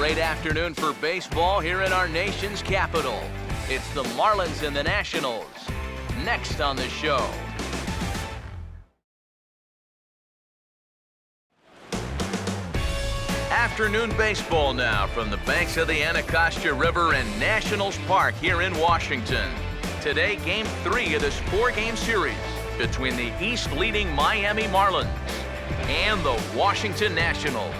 great afternoon for baseball here in our nation's capital. It's the Marlins and the Nationals. Next on the show. Afternoon baseball now from the banks of the Anacostia River and Nationals Park here in Washington. Today, Game 3 of this 4-game series between the East-leading Miami Marlins and the Washington Nationals.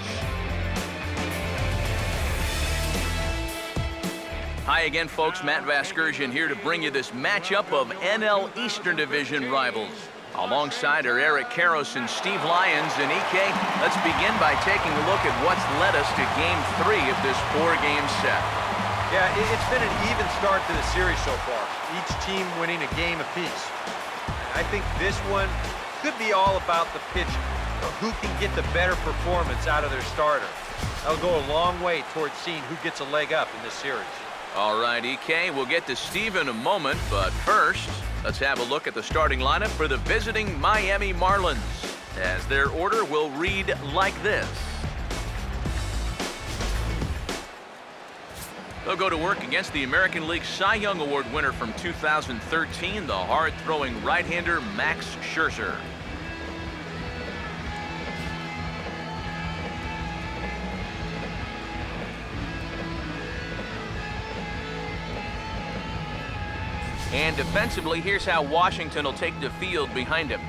Hi again, folks. Matt Vasgersian here to bring you this matchup of NL Eastern Division rivals. Alongside are Eric Karros and Steve Lyons. And EK, let's begin by taking a look at what's led us to Game 3 of this 4-game set. Yeah, it's been an even start to the series so far. Each team winning a game apiece. I think this one could be all about the pitch, who can get the better performance out of their starter. That'll go a long way towards seeing who gets a leg up in this series. All right, EK, we'll get to Steve in a moment, but first, let's have a look at the starting lineup for the visiting Miami Marlins, as their order will read like this. They'll go to work against the American League Cy Young Award winner from 2013, the hard-throwing right-hander Max Scherzer. And defensively, here's how Washington will take the field behind him.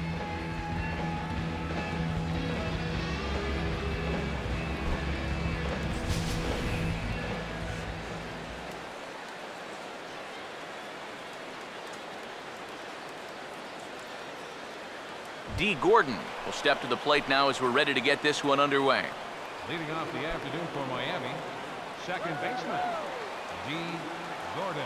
D. Gordon will step to the plate now as we're ready to get this one underway. Leading off the afternoon for Miami, second baseman, D. Gordon.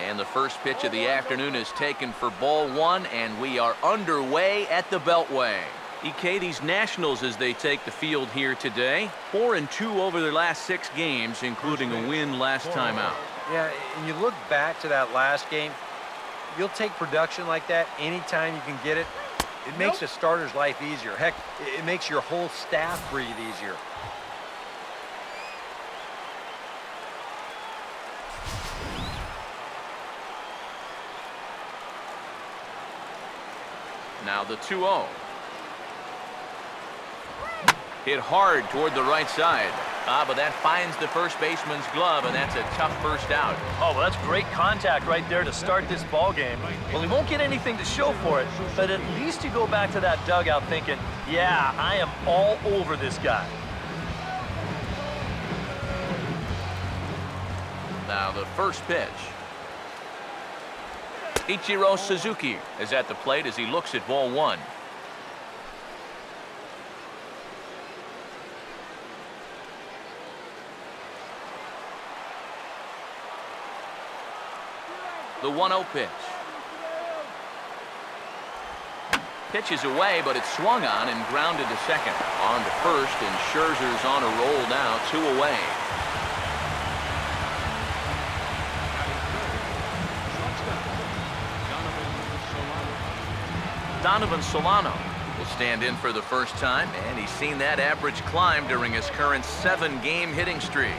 And the first pitch of the afternoon is taken for ball 1, and we are underway at the Beltway. EK, these Nationals, as they take the field here today, 4-2 over their last 6 games, including a win last time out. Yeah, and you look back to that last game, you'll take production like that anytime you can get it. It makes a starter's life easier. Heck, it makes your whole staff breathe easier. Now the 2-0. Hit hard toward the right side. But that finds the first baseman's glove, and that's a tough first out. Oh, well, that's great contact right there to start this ball game. Well, he won't get anything to show for it, but at least you go back to that dugout thinking, yeah, I am all over this guy. Now the first pitch. Ichiro Suzuki is at the plate as he looks at ball 1. The 1-0 pitch. Pitch is away, but it's swung on and grounded to second. On to first, and Scherzer's on a roll now, 2 away. Donovan Solano will stand in for the first time, and he's seen that average climb during his current 7-game hitting streak.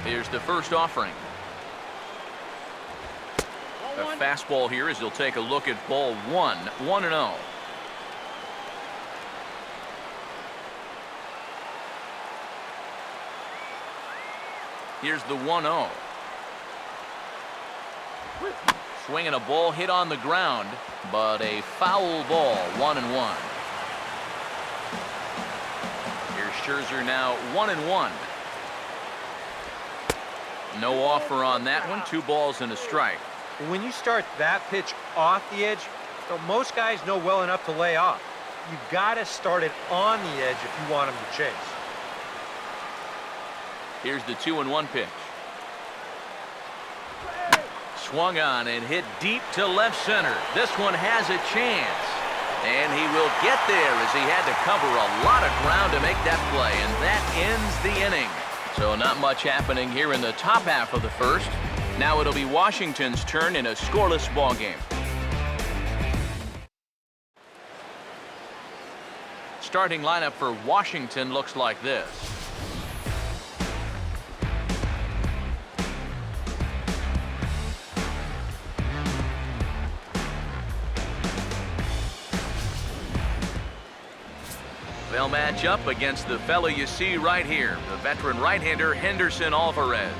Here's the first offering. A fastball here as he'll take a look at ball 1, 1-0. Here's the 1-0. Swinging a ball hit on the ground, but a foul ball, 1-1. Here's Scherzer now 1-1. No offer on that one. 2 balls and a strike. When you start that pitch off the edge, most guys know well enough to lay off. You've got to start it on the edge if you want him to chase. Here's the 2-1 pitch. Swung on and hit deep to left center. This one has a chance. And he will get there as he had to cover a lot of ground to make that play. And that ends the inning. So not much happening here in the top half of the first. Now it'll be Washington's turn in a scoreless ball game. Starting lineup for Washington looks like this. They'll match up against the fellow you see right here, the veteran right-hander Henderson Alvarez.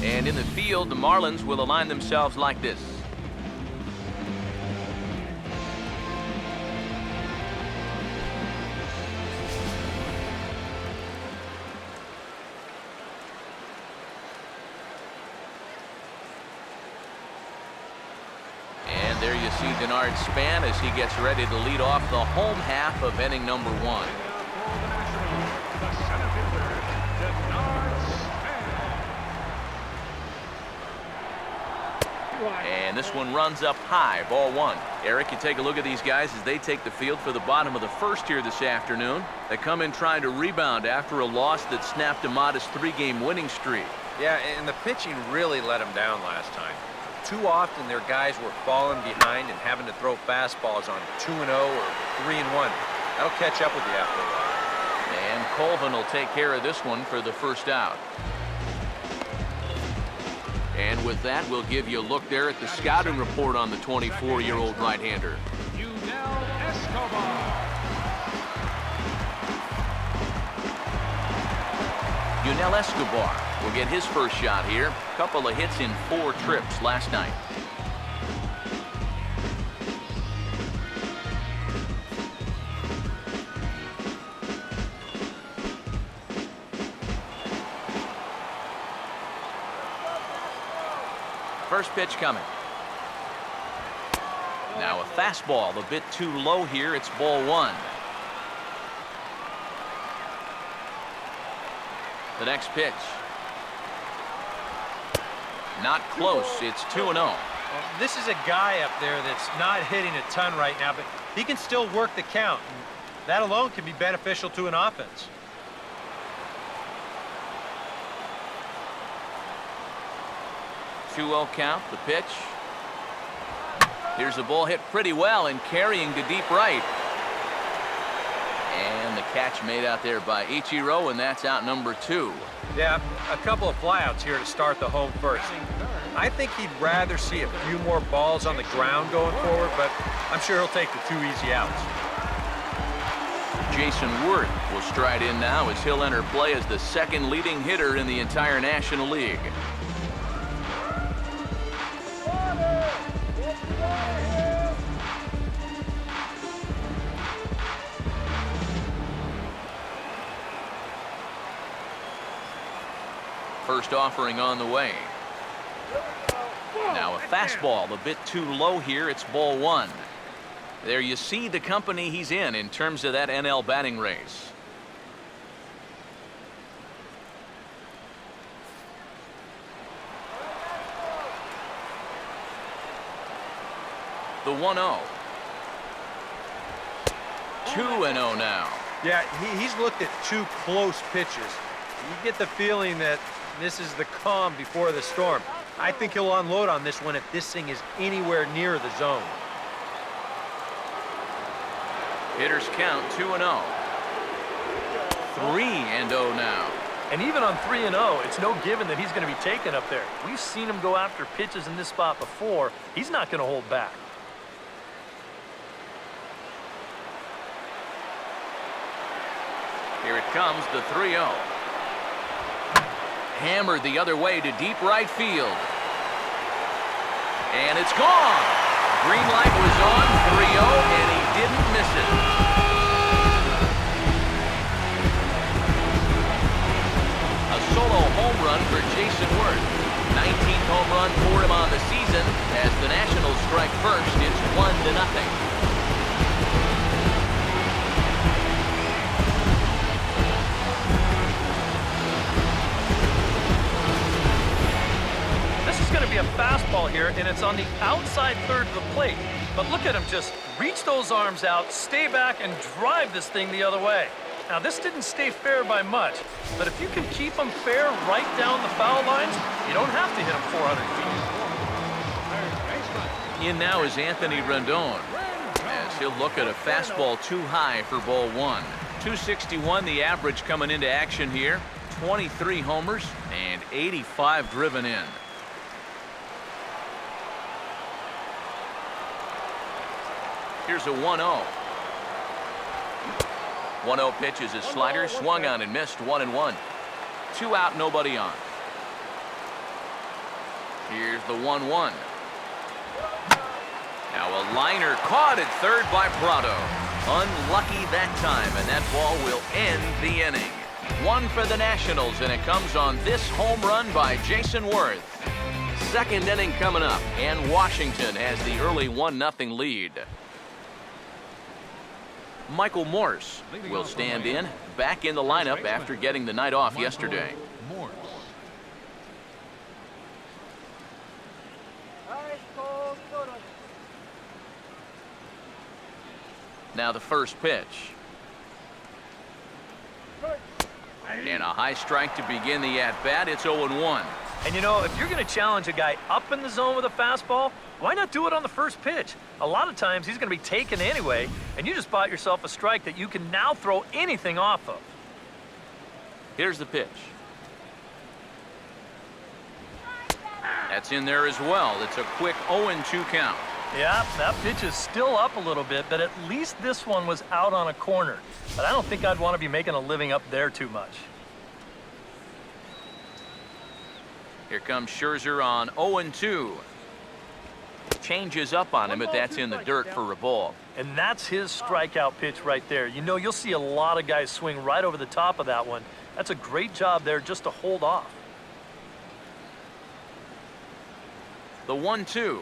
And in the field, the Marlins will align themselves like this. And there you see Denard Span as he gets ready to lead off the home half of inning number 1. And this one runs up high, ball 1. Eric, you take a look at these guys as they take the field for the bottom of the first here this afternoon. They come in trying to rebound after a loss that snapped a modest 3-game winning streak. Yeah, and the pitching really let them down last time. Too often their guys were falling behind and having to throw fastballs on 2-0 or 3-1. That'll catch up with you after a while. And Colvin will take care of this one for the first out. And with that, we'll give you a look there at the scouting report on the 24-year-old right-hander. Yunel Escobar will get his first shot here. A couple of hits in 4 trips last night. First pitch coming. Now a fastball a bit too low here. It's ball 1. The next pitch. Not close. It's 2-0. Well, this is a guy up there that's not hitting a ton right now, but he can still work the count. And that alone can be beneficial to an offense. Count, the pitch. Here's a ball hit pretty well and carrying to deep right. And the catch made out there by Ichiro, and that's out number 2. Yeah, a couple of flyouts here to start the home first. I think he'd rather see a few more balls on the ground going forward, but I'm sure he'll take the 2 easy outs. Jason Worth will stride in now as he'll enter play as the second leading hitter in the entire National League. First offering on the way. Now a fastball a bit too low here. It's ball 1. There you see the company he's in terms of that NL batting race. The 1-0. 2-0 now. Yeah, he's looked at 2 close pitches. You get the feeling that this is the calm before the storm. I think he'll unload on this one if this thing is anywhere near the zone. Hitters count 2-0. 3-0 now. And even on 3-0, it's no given that he's going to be taken up there. We've seen him go after pitches in this spot before. He's not going to hold back. Here it comes, the 3-0. Hammered the other way to deep right field. And it's gone. Green light was on, 3-0, and he didn't miss it. A solo home run for Jason Worth. 19th home run for him on the season. As the Nationals strike first, it's 1-0. here, and it's on the outside third of the plate. But look at him just reach those arms out, stay back, and drive this thing the other way. Now, this didn't stay fair by much, but if you can keep them fair right down the foul lines, you don't have to hit them 400 feet. Third baseman. In now is Anthony Rendon, as he'll look at a fastball too high for ball one. 261 the average coming into action here. 23 homers and 85 driven in. Here's a 1-0. 1-0 pitch is a slider, swung on and missed. 1-1. 2 out, nobody on. Here's the 1-1. Now a liner caught at third by Prado. Unlucky that time, and that ball will end the inning. 1 for the Nationals, and it comes on this home run by Jason Worth. Second inning coming up, and Washington has the early 1-0 lead. Michael Morse will stand in, back in the lineup after getting the night off yesterday. Morse. Now the first pitch. And a high strike to begin the at-bat. It's 0-1. And you know, if you're going to challenge a guy up in the zone with a fastball, why not do it on the first pitch? A lot of times he's going to be taken anyway, and you just bought yourself a strike that you can now throw anything off of. Here's the pitch. That's in there as well. It's a quick 0-2 count. Yeah, that pitch is still up a little bit, but at least this one was out on a corner. But I don't think I'd want to be making a living up there too much. Here comes Scherzer on 0-2. Changes up on him, but that's in the dirt for a ball. And that's his strikeout pitch right there. You know, you'll see a lot of guys swing right over the top of that one. That's a great job there just to hold off. The 1-2.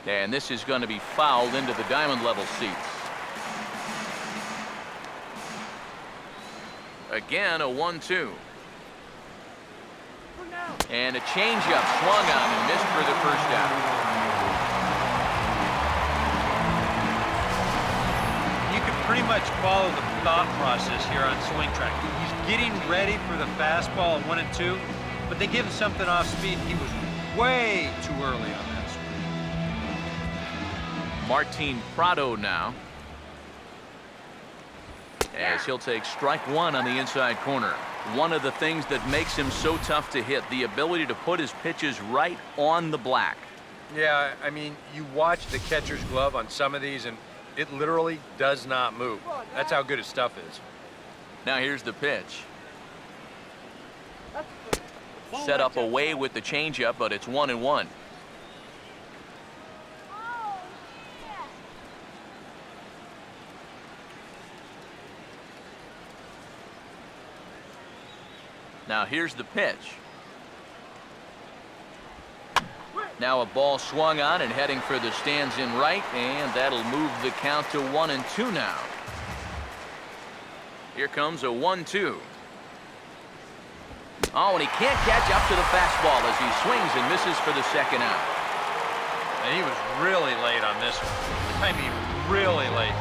And this is going to be fouled into the diamond level seats. Again, a 1-2. And a changeup swung on and missed for the first out. You can pretty much follow the thought process here on swing track. He's getting ready for the fastball at 1-2, but they give him something off speed. He was way too early on that swing. Martin Prado now, as he'll take strike one on the inside corner. One of the things that makes him so tough to hit, the ability to put his pitches right on the black. Yeah, I mean, you watch the catcher's glove on some of these, and it literally does not move. That's how good his stuff is. Now here's the pitch. Set up away with the changeup, but it's 1-1. Now here's the pitch. Now a ball swung on and heading for the stands in right, and that'll move the count to 1-2 now. Here comes a 1-2. Oh, and he can't catch up to the fastball as he swings and misses for the second out. And he was really late on this one. I mean, really late.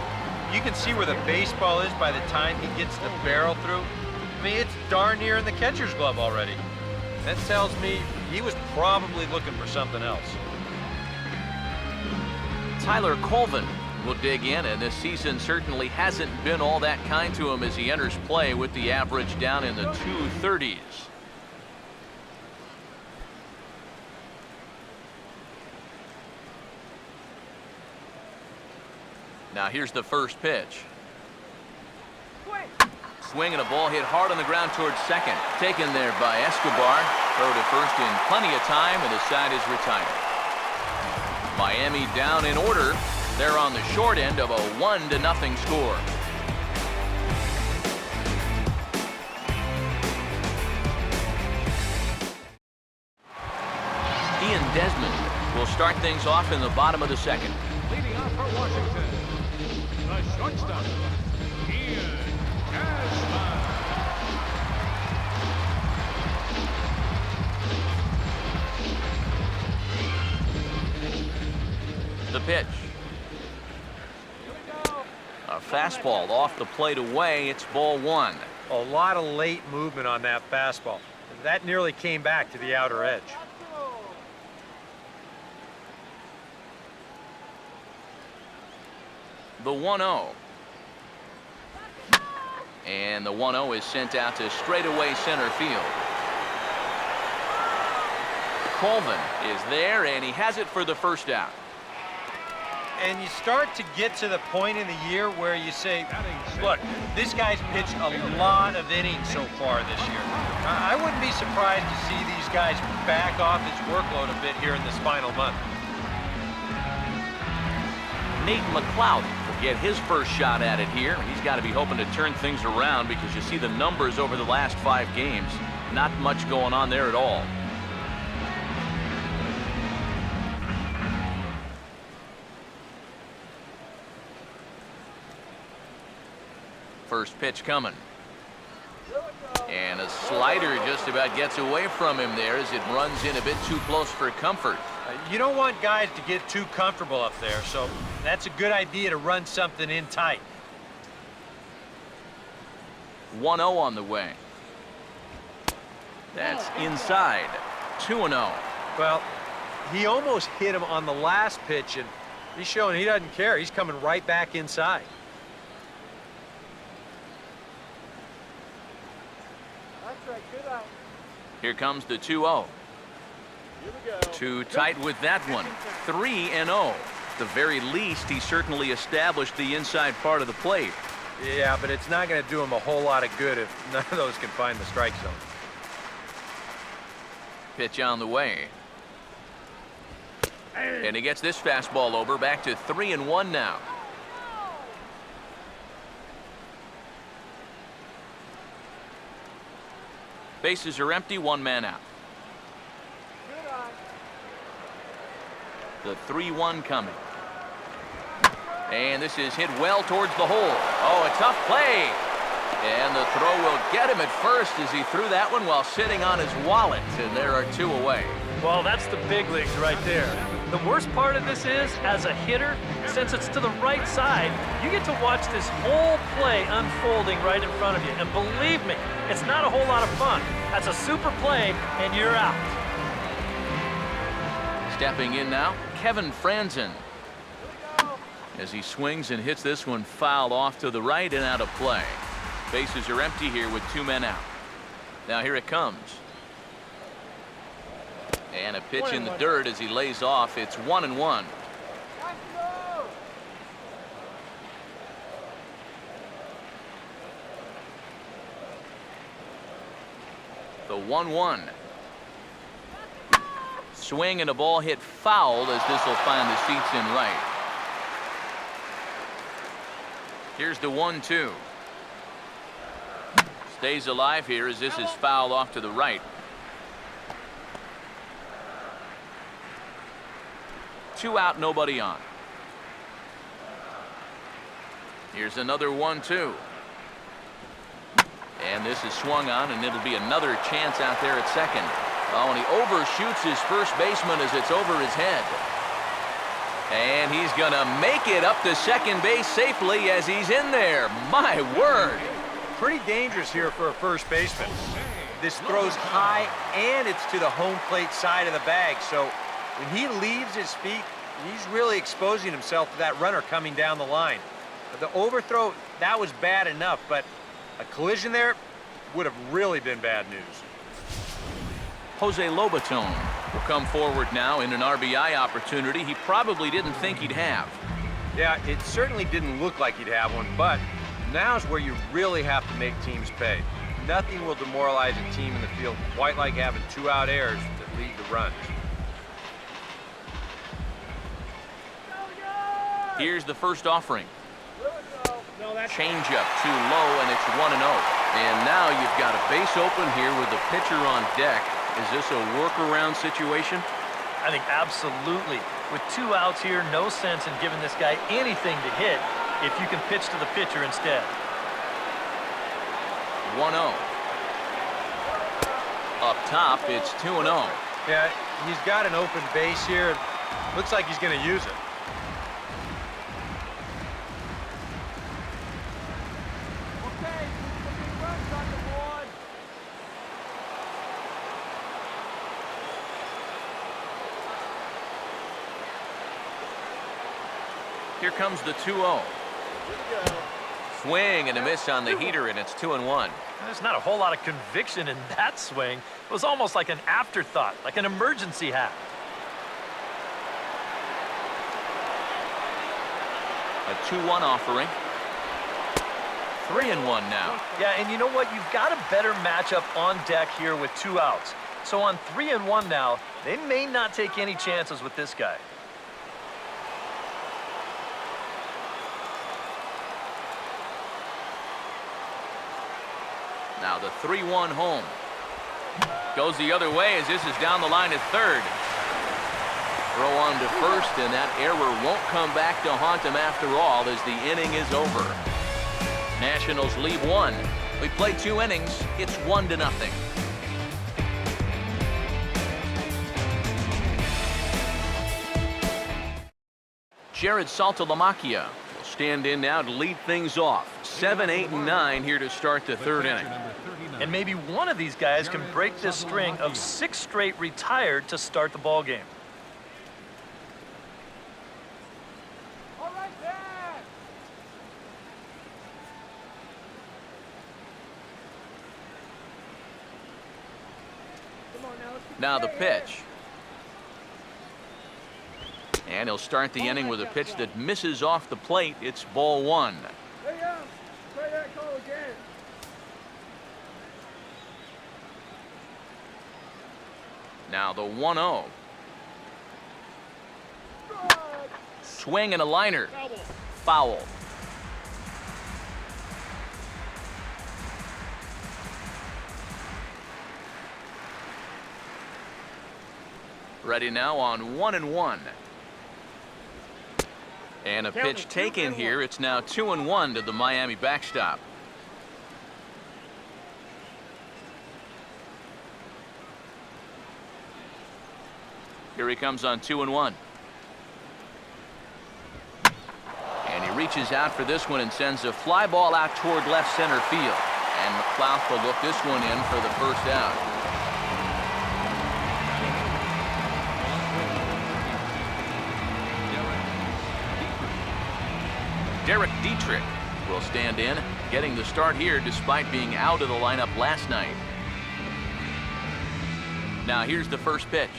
You can see where the baseball is by the time he gets the barrel through. I mean, it's darn near in the catcher's glove already. That tells me he was probably looking for something else. Tyler Colvin will dig in, and this season certainly hasn't been all that kind to him as he enters play with the average down in the 230s. Now here's the first pitch. Swing and a ball hit hard on the ground towards second. Taken there by Escobar. Throw to first in plenty of time, and the side is retired. Miami down in order. They're on the short end of a 1-0 score. Ian Desmond will start things off in the bottom of the second. Leading off for Washington, the shortstop, Ian Desmond. The pitch. A fastball off the plate away. It's ball one. A lot of late movement on that fastball. That nearly came back to the outer edge. The 1-0. And the 1-0 is sent out to straightaway center field. Colvin is there, and he has it for the first out. And you start to get to the point in the year where you say, look, this guy's pitched a lot of innings so far this year. I wouldn't be surprised to see these guys back off his workload a bit here in this final month. Nate McLeod will get his first shot at it here. He's got to be hoping to turn things around because you see the numbers over the last 5 games. Not much going on there at all. First pitch coming. And a slider just about gets away from him there as it runs in a bit too close for comfort. You don't want guys to get too comfortable up there, so that's a good idea to run something in tight. 1-0 on the way. That's inside. 2-0. Well, he almost hit him on the last pitch, and he's showing he doesn't care. He's coming right back inside. Here comes the 2-0. Too tight with that one. 3-0. At the very least, he certainly established the inside part of the plate. Yeah, but it's not going to do him a whole lot of good if none of those can find the strike zone. Pitch on the way. And he gets this fastball over. Back to 3-1 now. Bases are empty, 1 man out. The 3-1 coming. And this is hit well towards the hole. Oh, a tough play. And the throw will get him at first as he threw that one while sitting on his wallet. And there are 2 away. Well, that's the big leagues right there. The worst part of this is, as a hitter, since it's to the right side, you get to watch this whole play unfolding right in front of you. And believe me, it's not a whole lot of fun. That's a super play, and you're out. Stepping in now, Kevin Franzen. As he swings and hits this one fouled off to the right and out of play. Bases are empty here with 2 men out. Now here it comes. And a pitch in the dirt as he lays off. It's 1-1. The 1-1. Swing and a ball hit foul as this will find the seats in right. Here's the 1-2. Stays alive here as this is fouled off to the right. 2 out, nobody on. Here's another 1-2. And this is swung on, and it'll be another chance out there at second. Oh, and he overshoots his first baseman as it's over his head. And he's going to make it up to second base safely as he's in there. My word. Pretty dangerous here for a first baseman. This throws high, and it's to the home plate side of the bag. So when he leaves his feet, he's really exposing himself to that runner coming down the line. The overthrow, that was bad enough, but a collision there would have really been bad news. Jose Lobaton will come forward now in an RBI opportunity he probably didn't think he'd have. Yeah, it certainly didn't look like he'd have one, but now's where you really have to make teams pay. Nothing will demoralize a team in the field quite like having 2 out errors that lead to runs. Here's the first offering. Changeup too low, and it's 1-0. And now you've got a base open here with the pitcher on deck. Is this a workaround situation? I think absolutely. With 2 outs here, no sense in giving this guy anything to hit if you can pitch to the pitcher instead. 1-0. Up top, it's 2-0. Yeah, he's got an open base here. Looks like he's going to use it. Here comes the 2-0. Swing and a miss on the heater, and it's 2-1. There's not a whole lot of conviction in that swing. It was almost like an afterthought, like an emergency hack. A 2-1 offering. 3-1 now. Yeah, and you know what? You've got a better matchup on deck here with 2 outs. So on 3-1 now, they may not take any chances with this guy. Now the 3-1 home. Goes the other way as this is down the line at third. Throw on to first, and that error won't come back to haunt them after all as the inning is over. Nationals lead 1. We play 2 innings. It's 1-0. Jared Saltalamacchia will stand in now to lead things off. 7, 8, and 9 here to start the third inning. And maybe one of these guys can break this string of 6 straight retired to start the ball game. Now the pitch. And he'll start the inning with a pitch that misses off the plate. It's ball 1. Now the 1-0. Swing and a liner. Foul. Ready now on 1-1. And a pitch taken here. It's now 2-1 to the Miami backstop. Here he comes on 2-1. And he reaches out for this one and sends a fly ball out toward left center field. And McLeod will look this one in for the first out. Derek Dietrich will stand in, getting the start here despite being out of the lineup last night. Now here's the first pitch.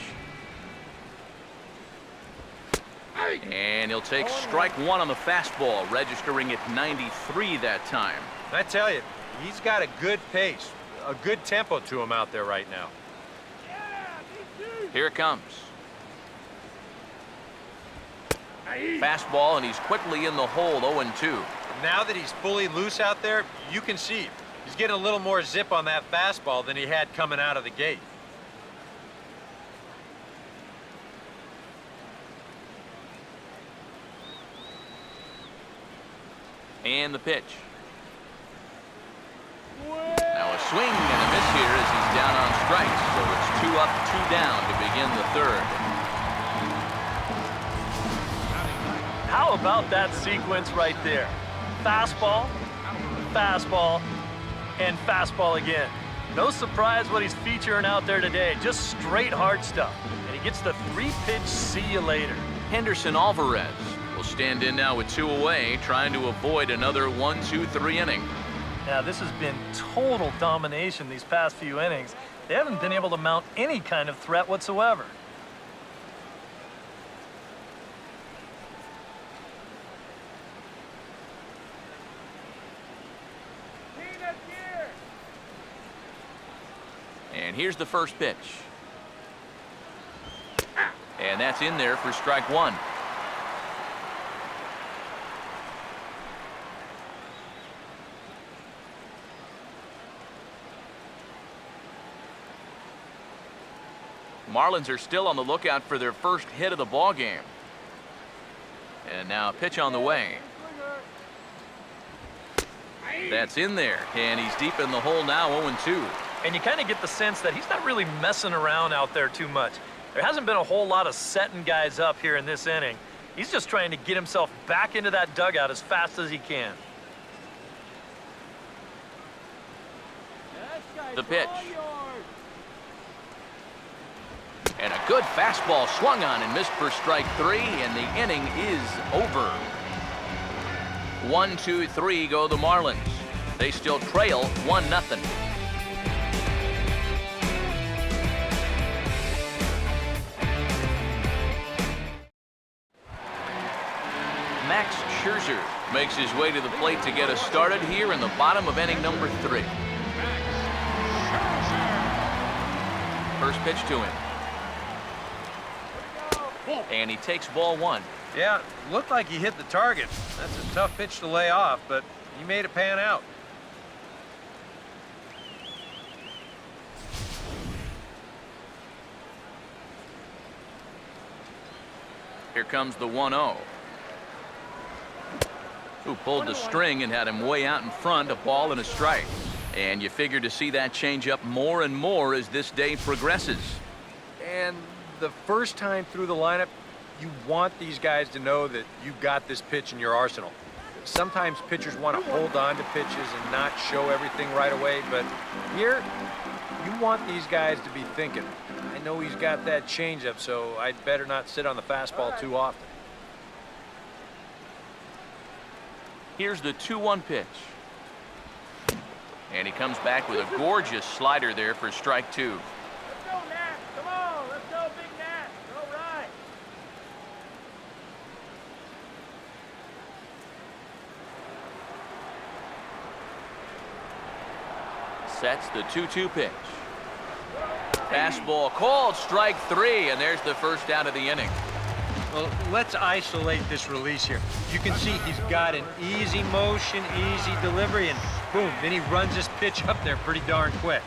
And he'll take strike 1 on the fastball, registering at 93 that time. I tell you, he's got a good pace, a good tempo to him out there right now. Here it comes. Fastball, and he's quickly in the hole, 0-2. Now that he's fully loose out there, you can see he's getting a little more zip on that fastball than he had coming out of the gate. And the pitch. Now a swing and a miss here as he's down on strikes. So it's 2 up, 2 down to begin the third. How about that sequence right there? Fastball, fastball, and fastball again. No surprise what he's featuring out there today. Just straight hard stuff. And he gets the 3-pitch see you later. Henderson Alvarez will stand in now with 2 away, trying to avoid another 1-2-3 inning. Now, this has been total domination these past few innings. They haven't been able to mount any kind of threat whatsoever. And here's the first pitch. And that's in there for strike 1. Marlins are still on the lookout for their first hit of the ball game. And now a pitch on the way. That's in there, and he's deep in the hole now, 0-2. And you kind of get the sense that he's not really messing around out there too much. There hasn't been a whole lot of setting guys up here in this inning. He's just trying to get himself back into that dugout as fast as he can. The pitch. And a good fastball swung on and missed for strike 3, and the inning is over. 1, 2, 3 go the Marlins. They still trail 1-0. Max Scherzer makes his way to the plate to get us started here in the bottom of inning number 3. First pitch to him. And he takes ball 1. Yeah, looked like he hit the target. That's a tough pitch to lay off, but he made it pan out. Here comes the 1-0. Who pulled the string and had him way out in front, a ball and a strike. And you figure to see that change up more and more as this day progresses. And the first time through the lineup, you want these guys to know that you've got this pitch in your arsenal. Sometimes pitchers want to hold on to pitches and not show everything right away, but here, you want these guys to be thinking, I know he's got that changeup, so I'd better not sit on the fastball too often. Here's the 2-1 pitch. And he comes back with a gorgeous slider there for strike 2. Let's go, Nat. Come on. Let's go, Big Nat. All right. Sets the 2-2 pitch. Fastball called, strike 3, and there's the first out of the inning. Well, let's isolate this release here. You can see he's got an easy motion, easy delivery, and boom, then he runs this pitch up there pretty darn quick.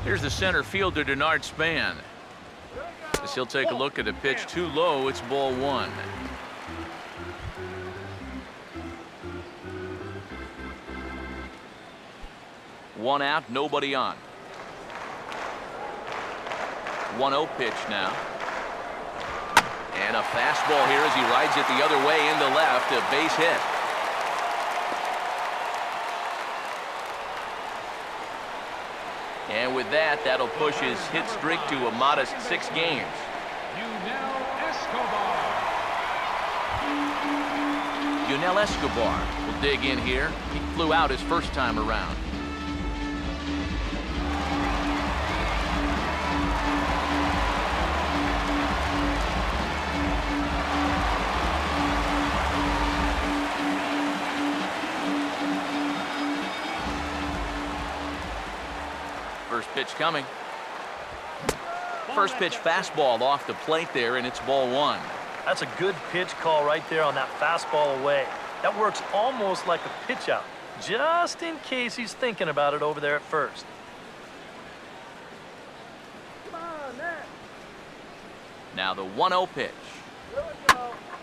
Here's the center fielder, Denard Span. As he'll take a look at a pitch too low, it's ball 1. One out, nobody on. 1-0 pitch now. And a fastball here as he rides it the other way into left, a base hit. And with that, that'll push his hit streak to a modest 6 games. Yunel Escobar will dig in here. He flew out his first time around. First pitch coming. First pitch fastball off the plate there, and it's ball 1. That's a good pitch call right there on that fastball away. That works almost like a pitch out, just in case he's thinking about it over there at first. Now the 1-0 pitch.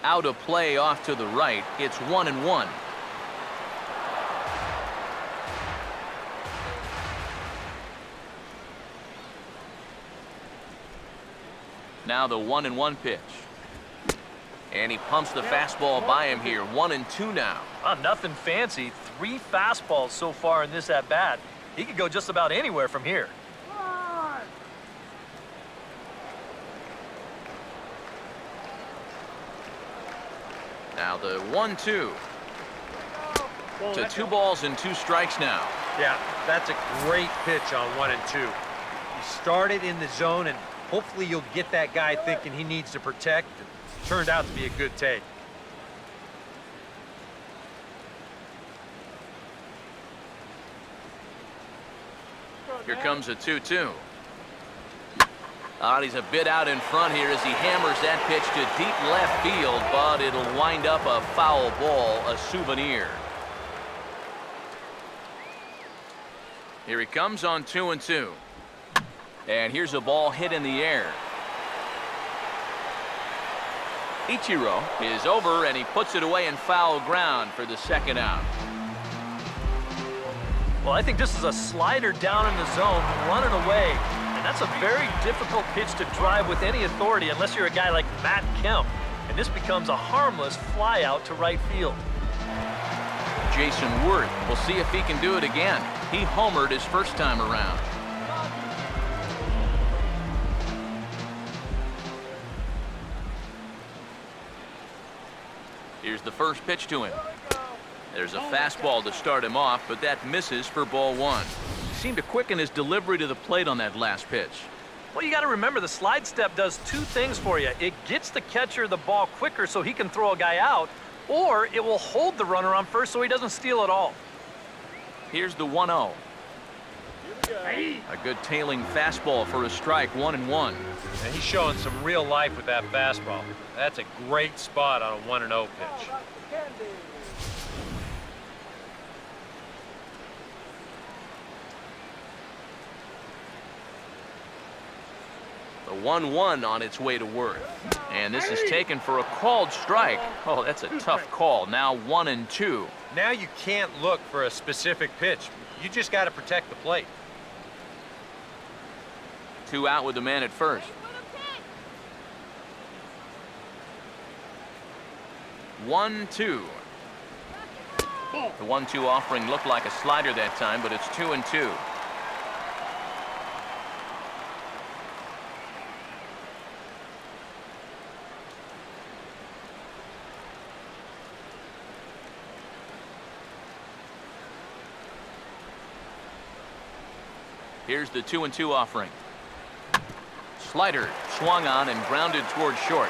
Out of play off to the right. It's 1-1. Now the 1-1 pitch. And he pumps the fastball by him here. 1-2 now. Nothing fancy. 3 fastballs so far in this at-bat. He could go just about anywhere from here. Now the 1-2. To 2 balls and 2 strikes now. Yeah, that's a great pitch on 1 and 2. He started in the zone, and hopefully you'll get that guy thinking he needs to protect. It turned out to be a good take. Here comes a 2-2. He's a bit out in front here as he hammers that pitch to deep left field, but it'll wind up a foul ball, a souvenir. Here he comes on 2-2. And here's a ball hit in the air. Ichiro is over, and he puts it away in foul ground for the second out. Well, I think this is a slider down in the zone, running away. And that's a very difficult pitch to drive with any authority unless you're a guy like Matt Kemp. And this becomes a harmless fly out to right field. Jason Worth will see if he can do it again. He homered his first time around. Here's the first pitch to him. There's a fastball to start him off, but that misses for ball one. He seemed to quicken his delivery to the plate on that last pitch. Well, you got to remember the slide step does two things for you. It gets the catcher the ball quicker so he can throw a guy out, or it will hold the runner on first so he doesn't steal it all. Here's the 1-0. A good tailing fastball for a strike, 1-1. And he's showing some real life with that fastball. That's a great spot on a 1-0 pitch. The 1-1 on its way to Worth. And this is taken for a called strike. Oh, that's a tough call. Now 1-2. Now you can't look for a specific pitch. You just got to protect the plate. 2 out with the man at first. 1-2. The 1-2 offering looked like a slider that time, but it's 2-2. Here's the 2-2 offering. Slider swung on and grounded toward short.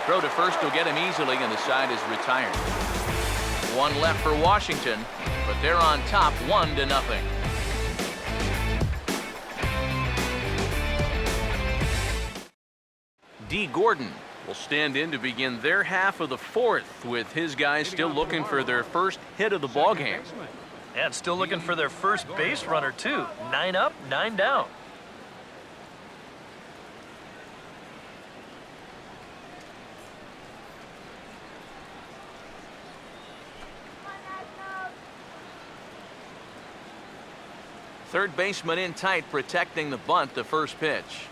Throw to first will get him easily, and the side is retired. 1 left for Washington, but they're on top 1-0. D. Gordon will stand in to begin their half of the fourth, with his guys still looking for their first hit of the ballgame. And still looking for their first base runner, too. 9 up, 9 down. Third baseman in tight, protecting the bunt, the first pitch.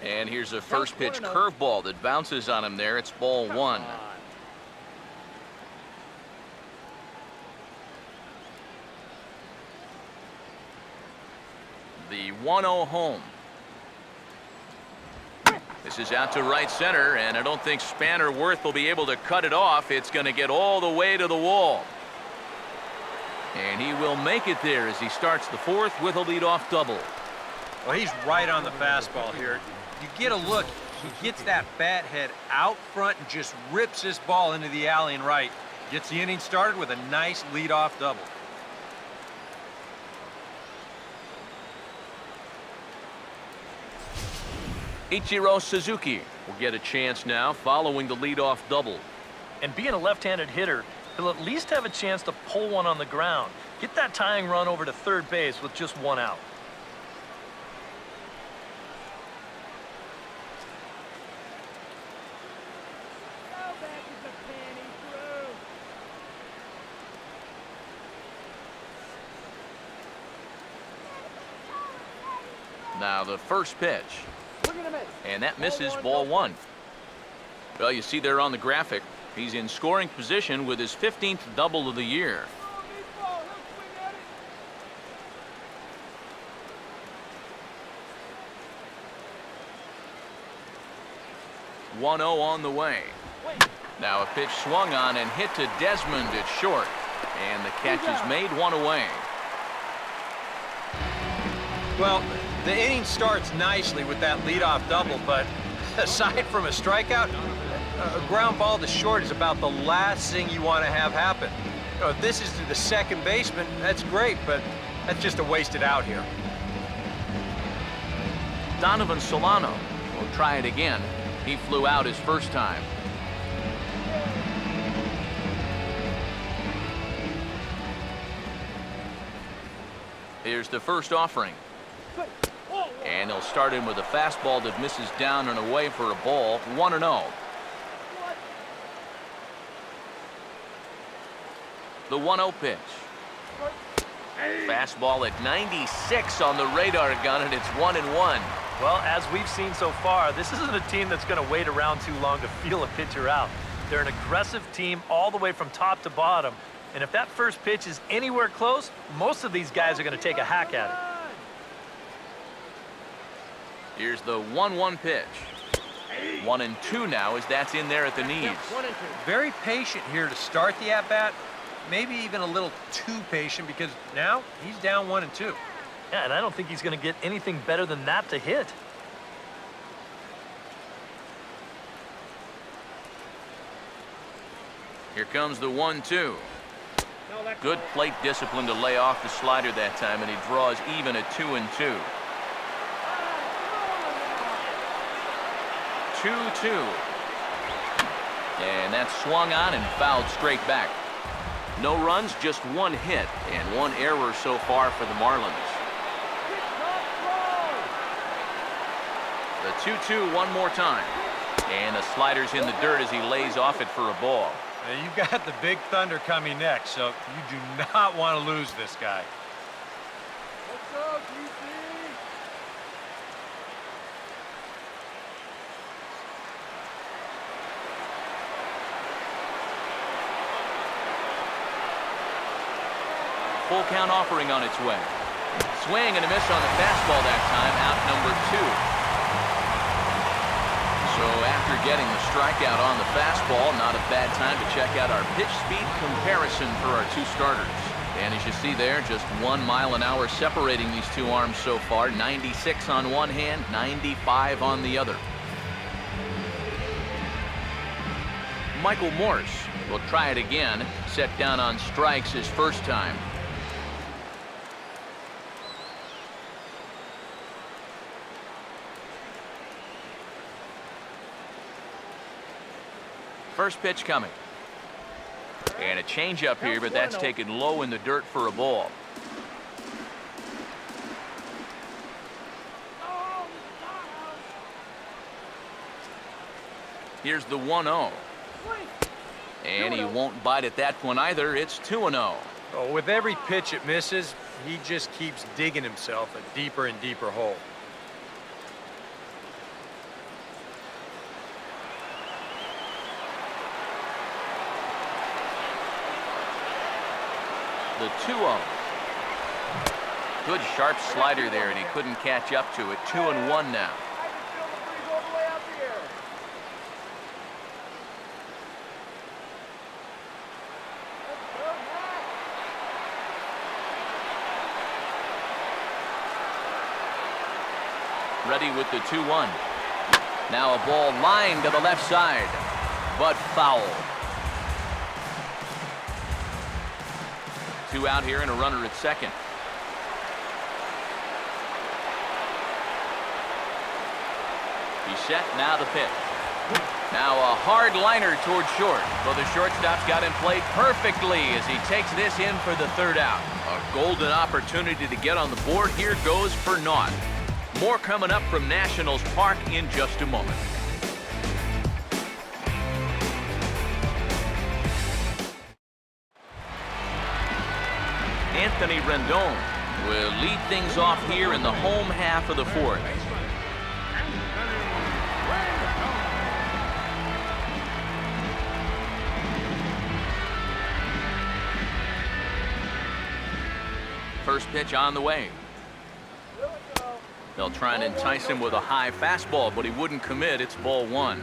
And here's a first pitch curveball that bounces on him there. It's ball 1. The 1-0 home. This is out to right center, and I don't think Spanner Worth will be able to cut it off. It's going to get all the way to the wall. And he will make it there as he starts the fourth with a leadoff double. Well, he's right on the fastball here. You get a look, he gets that bat head out front and just rips this ball into the alley and right. Gets the inning started with a nice leadoff double. Ichiro Suzuki will get a chance now following the leadoff double. And being a left-handed hitter, he'll at least have a chance to pull one on the ground. Get that tying run over to third base with just 1 out. Now the first pitch. And that misses, ball 1. Well, you see there on the graphic, he's in scoring position with his 15th double of the year. On the way. Now a pitch swung on and hit to Desmond at short. And the catch is made, 1 away. Well, the inning starts nicely with that leadoff double, but aside from a strikeout, a ground ball to short is about the last thing you want to have happen. You know, if this is to the second baseman, that's great, but that's just a wasted out here. Donovan Solano will try it again. He flew out his first time. Here's the first offering. And he'll start him with a fastball that misses down and away for a ball, 1-0. The 1-0 pitch. Fastball at 96 on the radar gun, and it's 1-1. Well, as we've seen so far, this isn't a team that's going to wait around too long to feel a pitcher out. They're an aggressive team all the way from top to bottom. And if that first pitch is anywhere close, most of these guys are going to take a hack at it. Here's the 1-1 pitch. 1-2 now as that's in there at the knees. Very patient here to start the at-bat. Maybe even a little too patient because now he's down 1-2. Yeah, and I don't think he's going to get anything better than that to hit. Here comes the 1-2. Good plate discipline to lay off the slider that time, and he draws even at 2-2. 2-2. And that's swung on and fouled straight back. No runs, just one hit, and one error so far for the Marlins. The 2-2 one more time. And the slider's in the dirt as he lays off it for a ball. Now, you've got the big thunder coming next, so you do not want to lose this guy. Let's go, DC. Full count offering on its way. Swing and a miss on the fastball that time, out number 2. So after getting the strikeout on the fastball, not a bad time to check out our pitch speed comparison for our two starters. And as you see there, just 1 mile an hour separating these two arms so far. 96 on one hand, 95 on the other. Michael Morse will try it again. Set down on strikes his first time. First pitch coming. And a changeup here, but that's taken low in the dirt for a ball. Here's the 1-0. And he won't bite at that one either. It's 2-0. Oh, with every pitch it misses, he just keeps digging himself a deeper and deeper hole. The 2-0. Good sharp slider there, and he couldn't catch up to it. 2-1 now. Ready with the 2-1. Now a ball lined to the left side, but foul. 2 out here and a runner at second. He's set, now the pitch. Now a hard liner towards short. Well, the shortstop's got him played perfectly as he takes this in for the third out. A golden opportunity to get on the board. Here goes for naught. More coming up from Nationals Park in just a moment. Anthony Rendon will lead things off here in the home half of the fourth. First pitch on the way. They'll try and entice him with a high fastball, but he wouldn't commit. It's ball 1.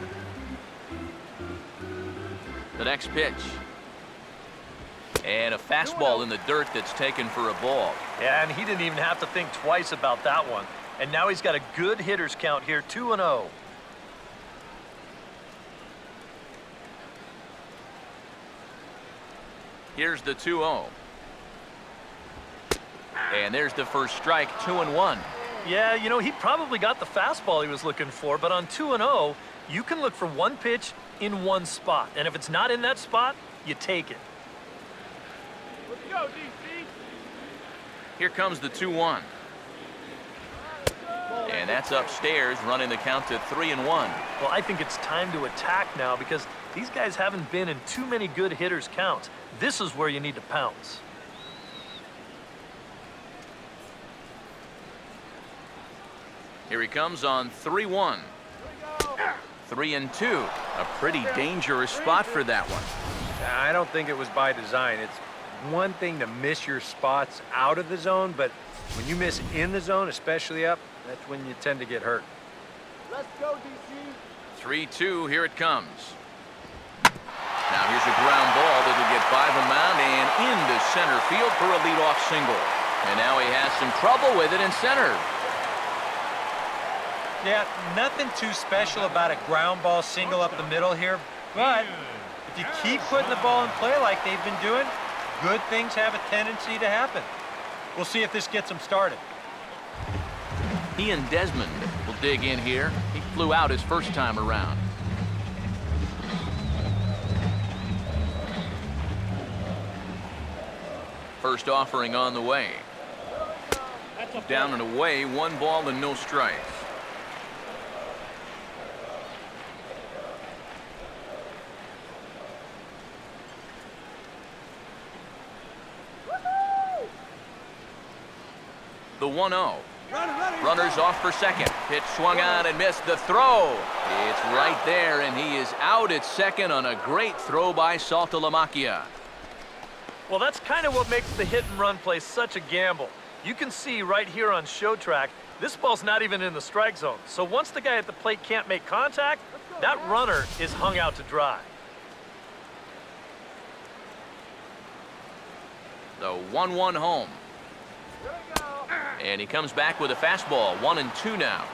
The next pitch. And a fastball in the dirt that's taken for a ball. Yeah, and he didn't even have to think twice about that one. And now he's got a good hitters count here, 2-0. Here's the 2-0. And there's the first strike, 2-1. Yeah, you know, he probably got the fastball he was looking for, but on 2-0, you can look for one pitch in one spot. And if it's not in that spot, you take it. Let's go, DC. Here comes the 2-1. And that's upstairs, running the count to 3-1. Well, I think it's time to attack now because these guys haven't been in too many good hitters' counts. This is where you need to pounce. Here he comes on 3-1. 3-2. A pretty dangerous spot for that one. I don't think it was by design. It's one thing to miss your spots out of the zone, but when you miss in the zone, especially up, that's when you tend to get hurt. Let's go, DC. 3-2, here it comes. Now here's a ground ball that'll get by the mound and into center field for a leadoff single. And now he has some trouble with it in center. Yeah, nothing too special about a ground ball single up the middle here, but if you keep putting the ball in play like they've been doing, good things have a tendency to happen. We'll see if this gets them started. Ian Desmond will dig in here. He flew out his first time around. First offering on the way. Down and away, 1 ball and no strikes. The 1-0. Runners off for second. Pitch swung on and missed. The throw. It's right there, and he is out at second on a great throw by Saltalamacchia. Well, that's kind of what makes the hit and run play such a gamble. You can see right here on show track, this ball's not even in the strike zone. So once the guy at the plate can't make contact, that runner is hung out to dry. The 1-1 home. And he comes back with a fastball. 1-2 now.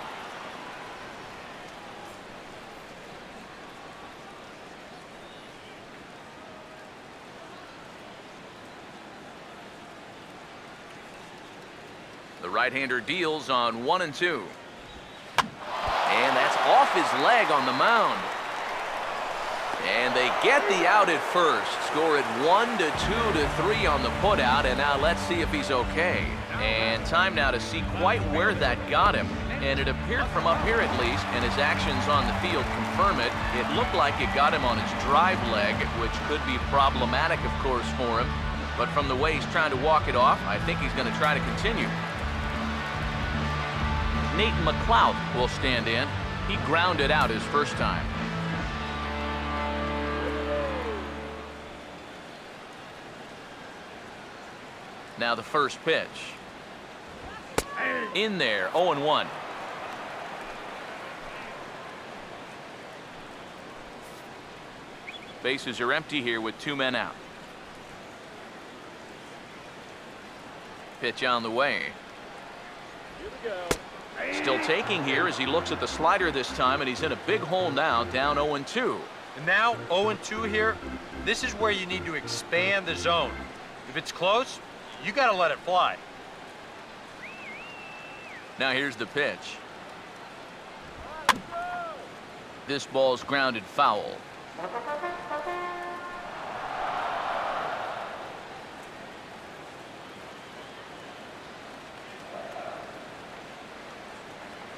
The right-hander deals on 1-2. And that's off his leg on the mound. And they get the out at first. Score it 1-2-3 on the putout. And now let's see if he's okay. And time now to see quite where that got him. And it appeared from up here at least, and his actions on the field confirm it. It looked like it got him on his drive leg, which could be problematic, of course, for him. But from the way he's trying to walk it off, I think he's going to try to continue. Nate McLeod will stand in. He grounded out his first time. Now the first pitch. In there, 0-1. Bases are empty here with 2 men out. Pitch on the way. Still taking here as he looks at the slider this time, and he's in a big hole now, down 0-2. And now 0-2 here, this is where you need to expand the zone. If it's close, you got to let it fly. Now here's the pitch. This ball's grounded foul.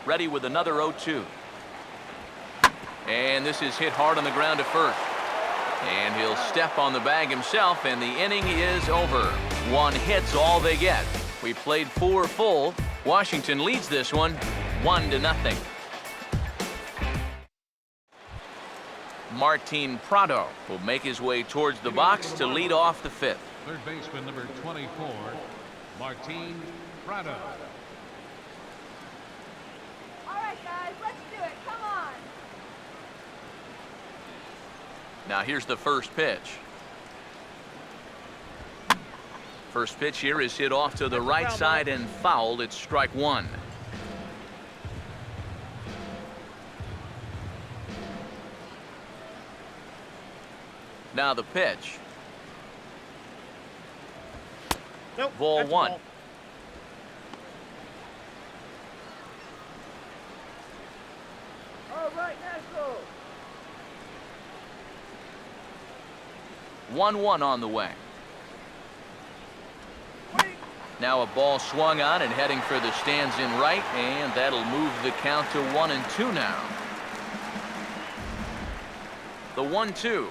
Ready with another 0-2. And this is hit hard on the ground at first. And he'll step on the bag himself, and the inning is over. 1 hit's all they get. We played 4 full. Washington leads this one 1-0. Martin Prado will make his way towards the box to lead off the 5th. Third baseman number 24, Martin Prado. All right, guys, let's do it. Come on. Now here's the first pitch. First pitch here is hit off to the right side and fouled. It's strike 1. Now the pitch. Nope, Ball 1. All right, Nashville. 1-1 on the way. Now a ball swung on and heading for the stands in right, and that'll move the count to 1-2 now. The 1-2.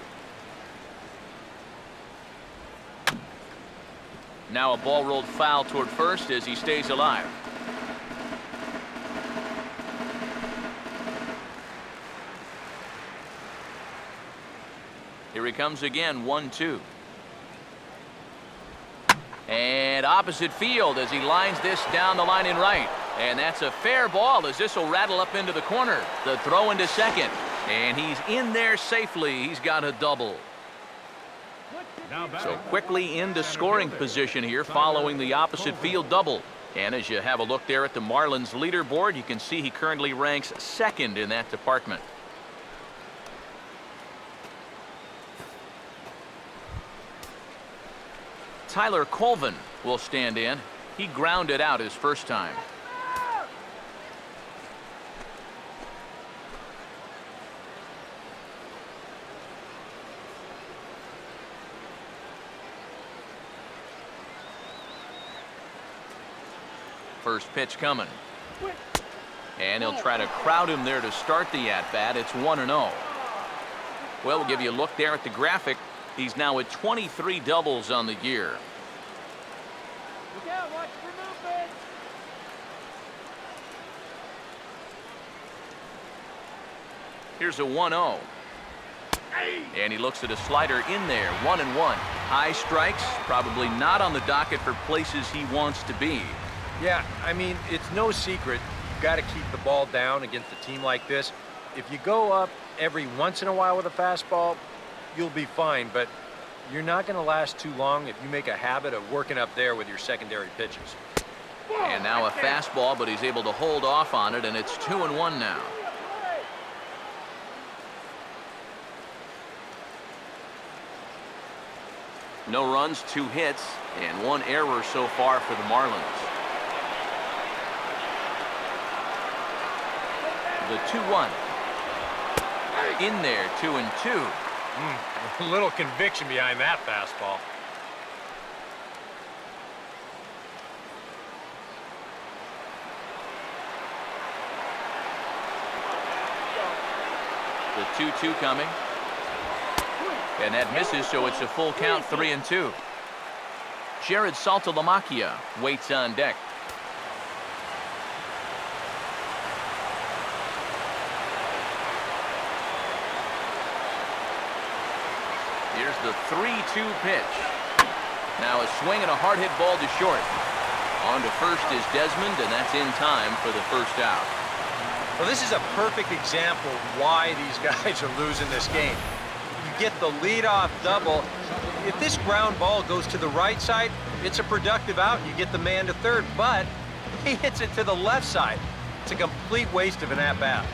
Now a ball rolled foul toward first as he stays alive. Here he comes again, 1-2. And opposite field as he lines this down the line in right. And that's a fair ball as this will rattle up into the corner. The throw into second. And he's in there safely. He's got a double. Now back. So quickly into scoring position here following the opposite field double. And as you have a look there at the Marlins leaderboard, you can see he currently ranks second in that department. Tyler Colvin will stand in. He grounded out his first time. First pitch coming. And he'll try to crowd him there to start the at-bat. It's 1-0. Well, we'll give you a look there at the graphic. He's now at 23 doubles on the year. Look out, watch for movement. Here's a 1-0. And he looks at a slider in there. 1-1. High strikes, probably not on the docket for places he wants to be. Yeah, I mean, it's no secret. You've got to keep the ball down against a team like this. If you go up every once in a while with a fastball, you'll be fine, but you're not going to last too long if you make a habit of working up there with your secondary pitches. And now a fastball, but he's able to hold off on it, and it's 2-1 now. No runs, 2 hits, and 1 error so far for the Marlins. The 2-1. In there, 2-2. A little conviction behind that fastball. The 2-2 coming. And that misses, so it's a full count, 3-2. Jared Saltalamacchia waits on deck. Here's the 3-2 pitch. Now a swing and a hard hit ball to short. On to first is Desmond, and that's in time for the first out. Well, this is a perfect example why these guys are losing this game. You get the leadoff double. If this ground ball goes to the right side, it's a productive out. You get the man to third, but he hits it to the left side. It's a complete waste of an at-bat.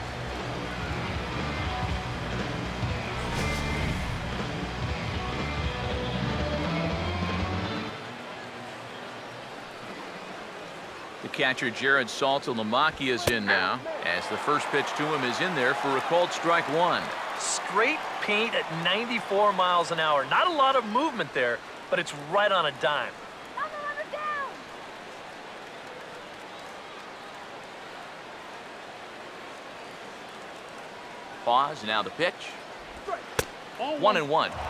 The catcher Jared Saltalamacchia is in now, as the first pitch to him is in there for a called strike 1. Straight paint at 94 miles an hour. Not a lot of movement there, but it's right on a dime. Down. Pause, now the pitch. 1-1.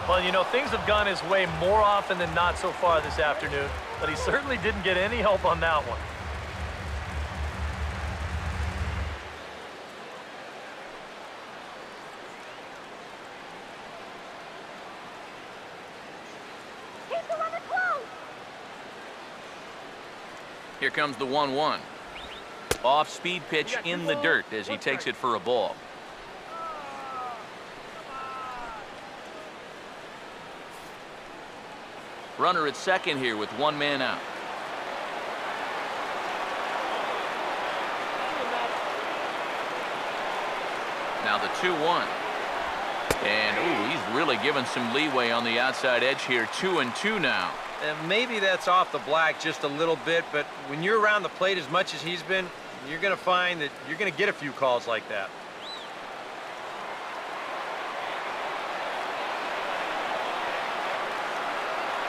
Well, you know, things have gone his way more often than not so far this afternoon, but he certainly didn't get any help on that one. Here comes the 1-1. Off-speed pitch in the dirt as he takes it for a ball. Runner at second here with 1 man out. Now the 2-1. And, ooh, he's really given some leeway on the outside edge here. 2-2 now. And maybe that's off the black just a little bit, but when you're around the plate as much as he's been, you're going to find that you're going to get a few calls like that.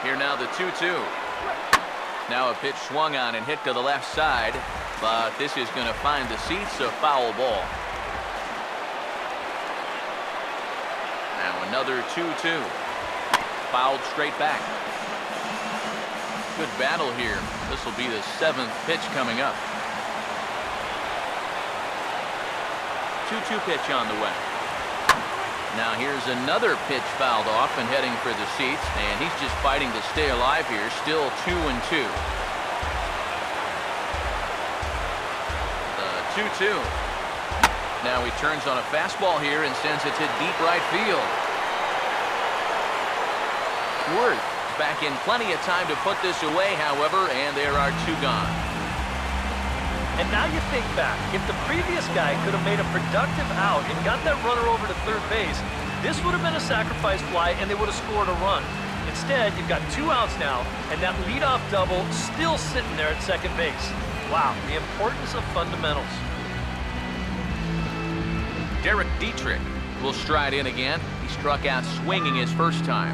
Here now the 2-2. Now a pitch swung on and hit to the left side, but this is going to find the seats, a foul ball. Now another 2-2. Fouled straight back. Good battle here. This will be the 7th pitch coming up. 2-2 pitch on the way. Now here's another pitch fouled off and heading for the seats, and he's just fighting to stay alive here. Still 2-2. The 2-2. Now he turns on a fastball here and sends it to deep right field. Worth back in plenty of time to put this away, however, and there are 2 gone. And now you think back, if the previous guy could have made a productive out and got that runner over to third base, this would have been a sacrifice fly and they would have scored a run. Instead, you've got 2 outs now, and that leadoff double still sitting there at second base. Wow, the importance of fundamentals. Derek Dietrich will stride in again. He struck out swinging his first time.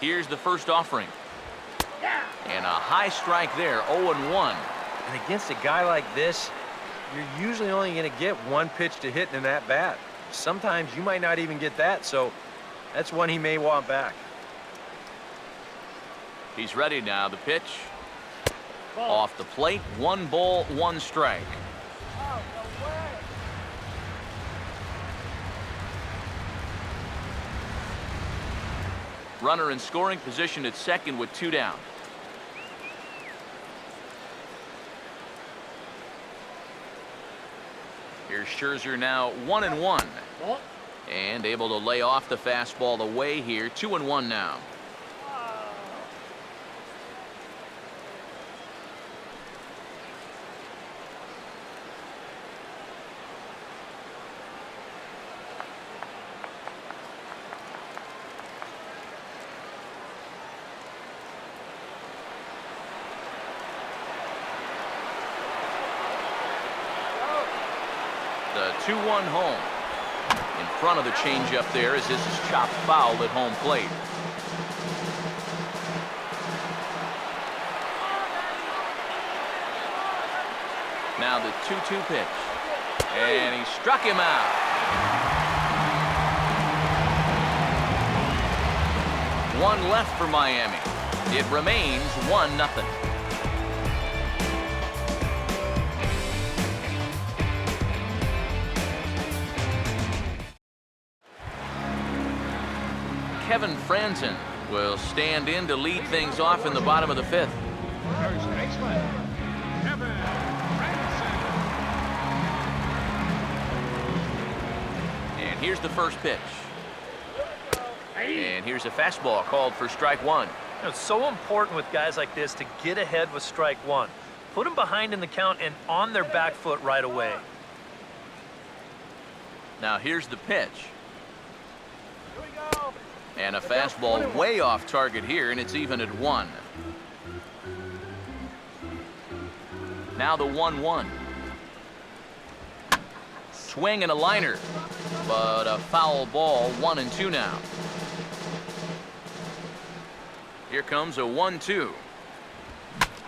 Here's the first offering. And a high strike there, 0-1. And against a guy like this, you're usually only going to get 1 pitch to hit in that bat. Sometimes you might not even get that, so that's one he may want back. He's ready now. The pitch. Off the plate. 1 ball, 1 strike. Runner in scoring position at second with 2 down. Here's Scherzer now 1-1. And able to lay off the fastball away here. 2-1 now. The 2-1 home. In front of the changeup there as this is chopped foul at home plate. Now the 2-2 pitch. And he struck him out. One left for Miami. It remains 1-0. Kevin Franzen will stand in to lead things off in the bottom of the 5th. First baseman, Kevin Franzen. And here's the first pitch. And here's a fastball called for strike 1. It's so important with guys like this to get ahead with strike 1. Put them behind in the count and on their back foot right away. Now here's the pitch. And a fastball way off target here, and it's even at 1. Now the 1-1. Swing and a liner, but a foul ball. 1-2 now. Here comes a 1-2.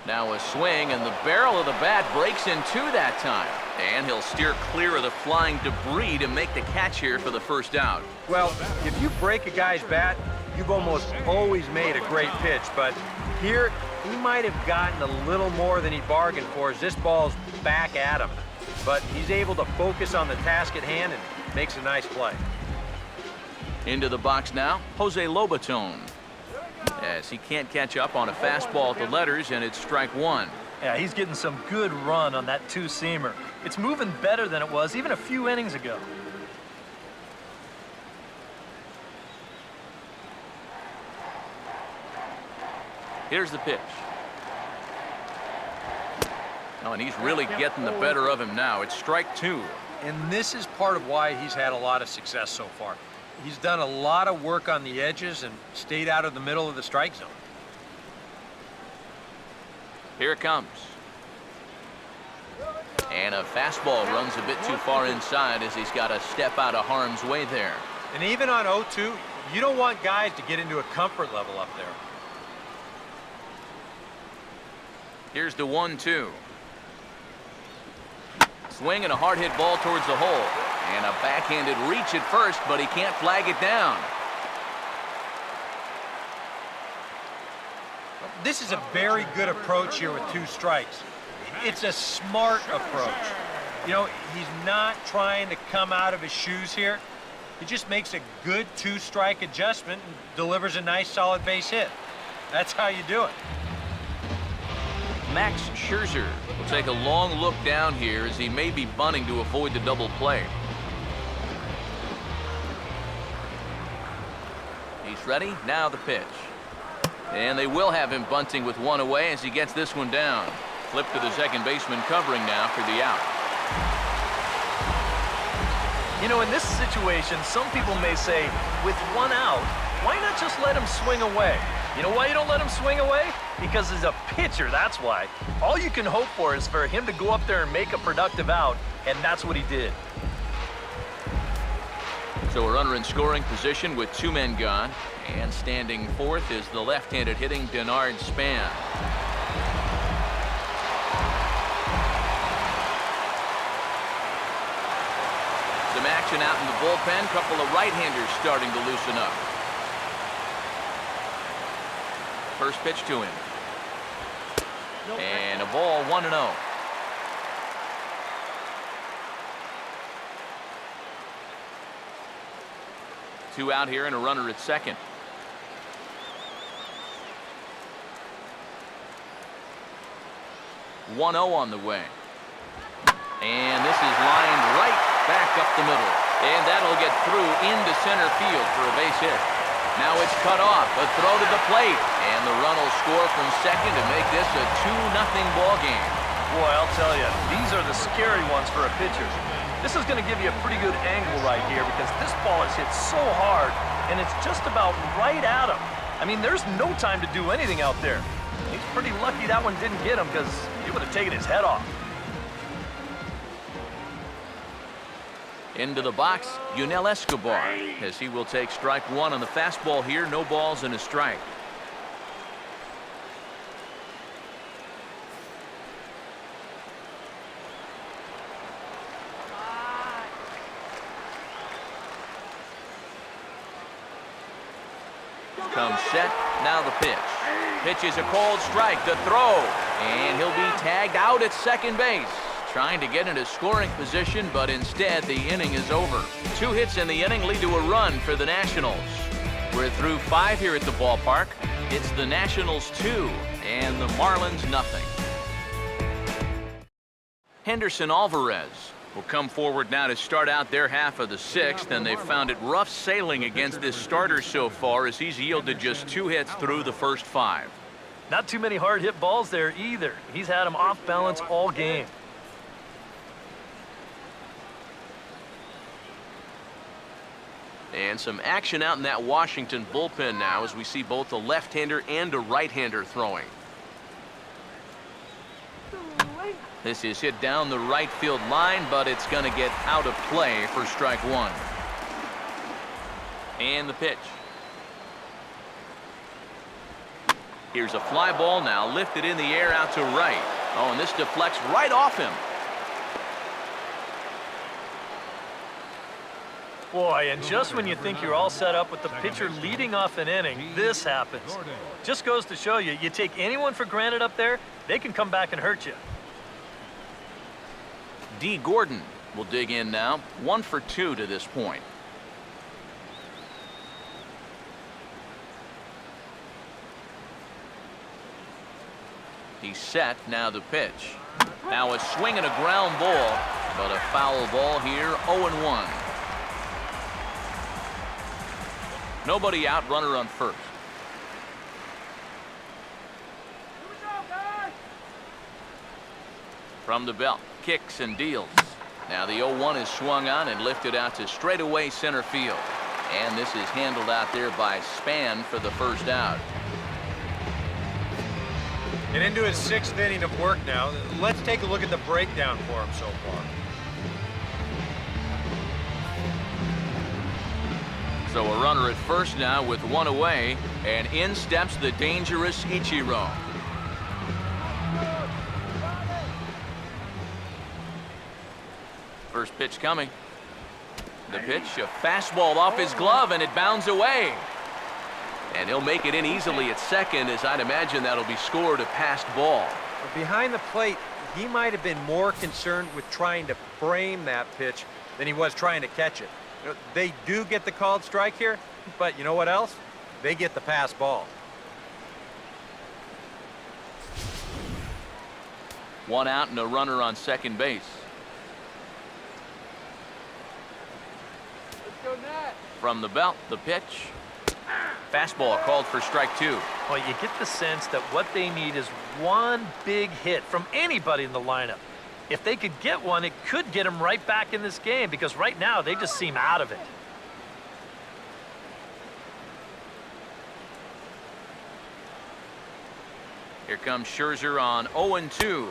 Now a swing, and the barrel of the bat breaks in 2 that time. And he'll steer clear of the flying debris to make the catch here for the first out. Well, if you break a guy's bat, you've almost always made a great pitch. But here, he might have gotten a little more than he bargained for as this ball's back at him. But he's able to focus on the task at hand and makes a nice play. Into the box now, Jose Lobaton. As he can't catch up on a fastball at the letters, and it's strike 1. Yeah, he's getting some good run on that 2-seamer. It's moving better than it was even a few innings ago. Here's the pitch. Oh, and he's really getting the better of him now. It's strike 2. And this is part of why he's had a lot of success so far. He's done a lot of work on the edges and stayed out of the middle of the strike zone. Here it comes. And a fastball runs a bit too far inside as he's got to step out of harm's way there. And even on 0-2, you don't want guys to get into a comfort level up there. Here's the 1-2. Swing and a hard hit ball towards the hole. And a backhanded reach at first, but he can't flag it down. This is a very good approach here with 2 strikes. It's a smart approach. You know, he's not trying to come out of his shoes here. He just makes a good 2-strike adjustment and delivers a nice solid base hit. That's how you do it. Max Scherzer will take a long look down here as he may be bunting to avoid the double play. He's ready. Now the pitch. And they will have him bunting with one away as he gets this one down. Flip to the second baseman covering now for the out. You know, in this situation, some people may say, with one out, why not just let him swing away? You know why you don't let him swing away? Because he's a pitcher, that's why. All you can hope for is for him to go up there and make a productive out, and that's what he did. So a runner in scoring position with two men gone. And standing fourth is the left-handed hitting Denard Span. Some action out in the bullpen. Couple of right-handers starting to loosen up. First pitch to him. And a ball, 1-0. Two out here and a runner at second. 1-0 on the way. And this is lined right back up the middle. And that'll get through into center field for a base hit. Now it's cut off. A throw to the plate. And the run will score from second to make this a 2-0 ball game. Boy, I'll tell you, these are the scary ones for a pitcher. This is going to give you a pretty good angle right here because this ball is hit so hard, and it's just about right at him. I mean, there's no time to do anything out there. He's pretty lucky that one didn't get him because he would have taken his head off. Into the box, Yunel Escobar, as he will take strike one on the fastball here. No balls and a strike. Comes set, now the pitch. Pitch is a cold strike, the throw, and he'll be tagged out at second base. Trying to get into scoring position, but instead the inning is over. 2 hits in the inning lead to a run for the Nationals. We're through 5 here at the ballpark. It's the Nationals 2 and the Marlins nothing. Henderson Alvarez will come forward now to start out their half of the 6th, and they've found it rough sailing against this starter so far as he's yielded just 2 hits through the first 5. Not too many hard hit balls there either. He's had them off balance all game. And some action out in that Washington bullpen now as we see both a left-hander and a right-hander throwing. This is hit down the right field line, but it's going to get out of play for strike one. And the pitch. Here's a fly ball now lifted in the air out to right. Oh, and this deflects right off him. Boy, and just when you think you're all set up with the pitcher leading off an inning, this happens. Just goes to show you, you take anyone for granted up there, they can come back and hurt you. D. Gordon will dig in now. 1 for 2 to this point. He's set. Now the pitch. Now a swing and a ground ball, but a foul ball here. 0-1. Nobody out. Runner on first. From the belt. Kicks and deals. Now the 0-1 is swung on and lifted out to straightaway center field. And this is handled out there by Span for the first out. And into his 6th inning of work now. Let's take a look at the breakdown for him so far. So a runner at first now with 1 away, and in steps the dangerous Ichiro. First pitch coming. The pitch, a fastball off his glove, and it bounds away. And he'll make it in easily at second, as I'd imagine that'll be scored a passed ball. Behind the plate, he might have been more concerned with trying to frame that pitch than he was trying to catch it. You know, they do get the called strike here, but you know what else? They get the pass ball. One out and a runner on second base. Let's go, Nat. From the belt, the pitch. Fastball called for strike 2. Well, you get the sense that what they need is one big hit from anybody in the lineup. If they could get one, it could get them right back in this game because right now they just seem out of it. Here comes Scherzer on 0-2.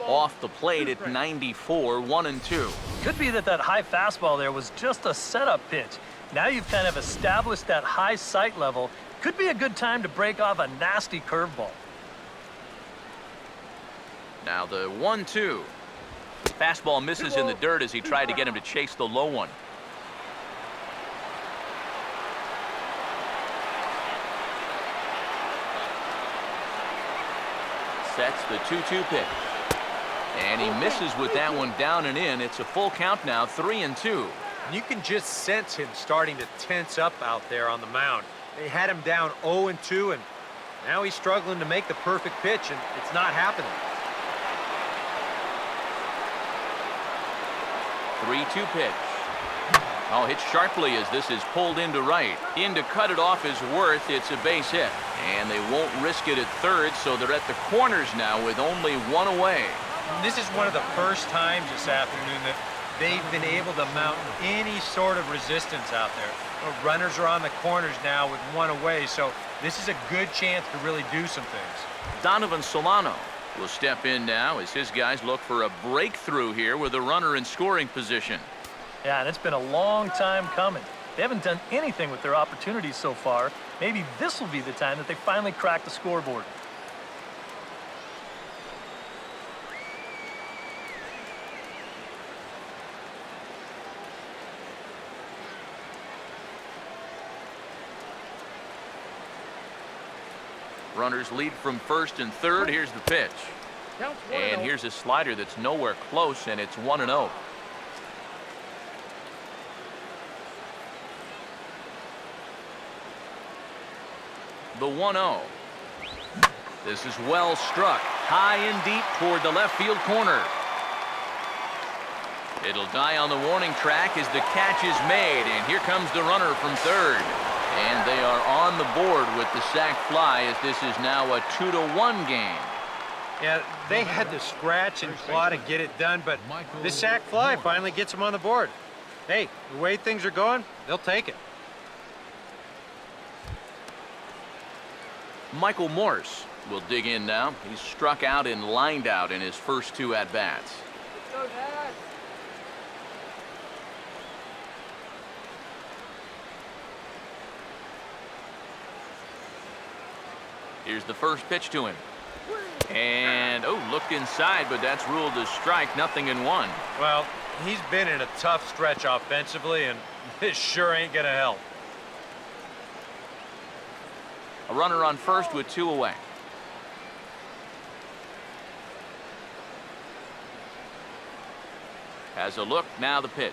Off the plate at 94, 1-2. Could be that high fastball there was just a setup pitch. Now you've kind of established that high sight level. Could be a good time to break off a nasty curveball. Now the 1-2. Fastball misses in the dirt as he tried to get him to chase the low one. Sets the 2-2 pitch. And he misses with that one down and in. It's a full count now, 3-2. You can just sense him starting to tense up out there on the mound. They had him down 0-2, and now he's struggling to make the perfect pitch, and it's not happening. 3-2 pitch. Oh, hit sharply as this is pulled into right. In to cut it off is Worth. It's a base hit. And they won't risk it at third, so they're at the corners now with only one away. This is one of the first times this afternoon that they've been able to mount any sort of resistance out there. The runners are on the corners now with one away, so this is a good chance to really do some things. Donovan Solano will step in now as his guys look for a breakthrough here with a runner in scoring position. Yeah, and it's been a long time coming. They haven't done anything with their opportunities so far. Maybe this will be the time that they finally crack the scoreboard. Runners lead from first and third. Here's the pitch. And here's a slider that's nowhere close, and it's 1-0. The 1-0. This is well struck. High and deep toward the left field corner. It'll die on the warning track as the catch is made, and here comes the runner from third. And they are on the board with the sac fly as this is now a 2-1 game. Yeah, they had to scratch and claw to get it done, but this sac fly finally gets them on the board. Hey, the way things are going, they'll take it. Michael Morse will dig in now. He's struck out and lined out in his first two at-bats. Let's go, Nat. Here's the first pitch to him. And, oh, looked inside, but that's ruled a strike, 0-1. Well, he's been in a tough stretch offensively, and this sure ain't gonna help. A runner on first with two away. Has a look, now the pitch.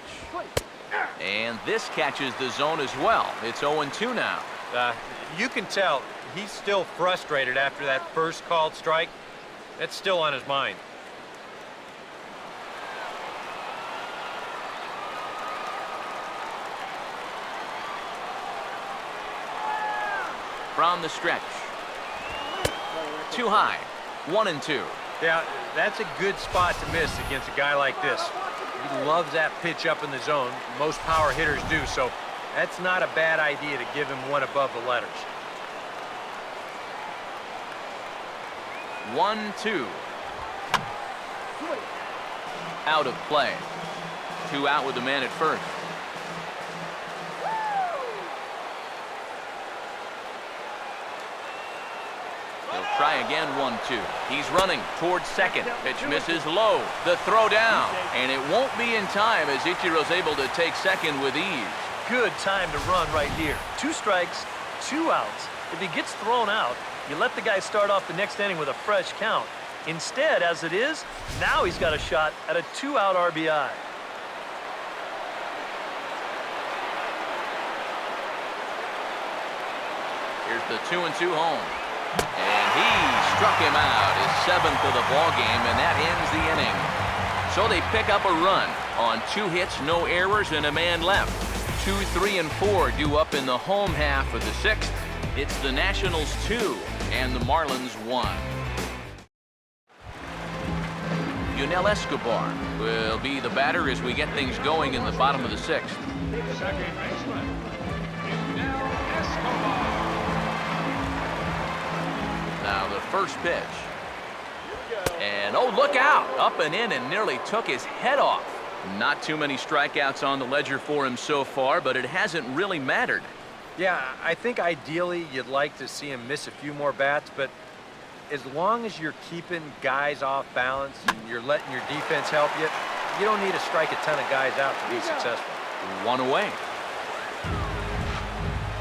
And this catches the zone as well. It's 0-2 now. You can tell he's still frustrated after that first called strike. That's still on his mind. From the stretch. Too high. 1-2. Yeah, that's a good spot to miss against a guy like this. He loves that pitch up in the zone. Most power hitters do, so that's not a bad idea to give him one above the letters. 1-2. Out of play. Two out with the man at first. He'll try again, 1-2. He's running towards second. Pitch misses low. The throw down. And it won't be in time as Ichiro's able to take second with ease. Good time to run right here. 2 strikes, 2 outs. If he gets thrown out, you let the guy start off the next inning with a fresh count. Instead, as it is, now he's got a shot at a 2-out RBI. Here's the 2-2 home. And he struck him out. His 7th of the ball game, and that ends the inning. So they pick up a run on 2 hits, no errors, and a man left. 2, 3, and 4 due up in the home half of the 6th. It's the Nationals 2 and the Marlins 1. Yunel Escobar will be the batter as we get things going in the bottom of the 6th. Second baseman, Yunel Escobar. Now the first pitch. And oh, look out! Up and in and nearly took his head off. Not too many strikeouts on the ledger for him so far, but it hasn't really mattered. Yeah, I think ideally you'd like to see him miss a few more bats, but as long as you're keeping guys off balance and you're letting your defense help you, you don't need to strike a ton of guys out to be successful. 1 away.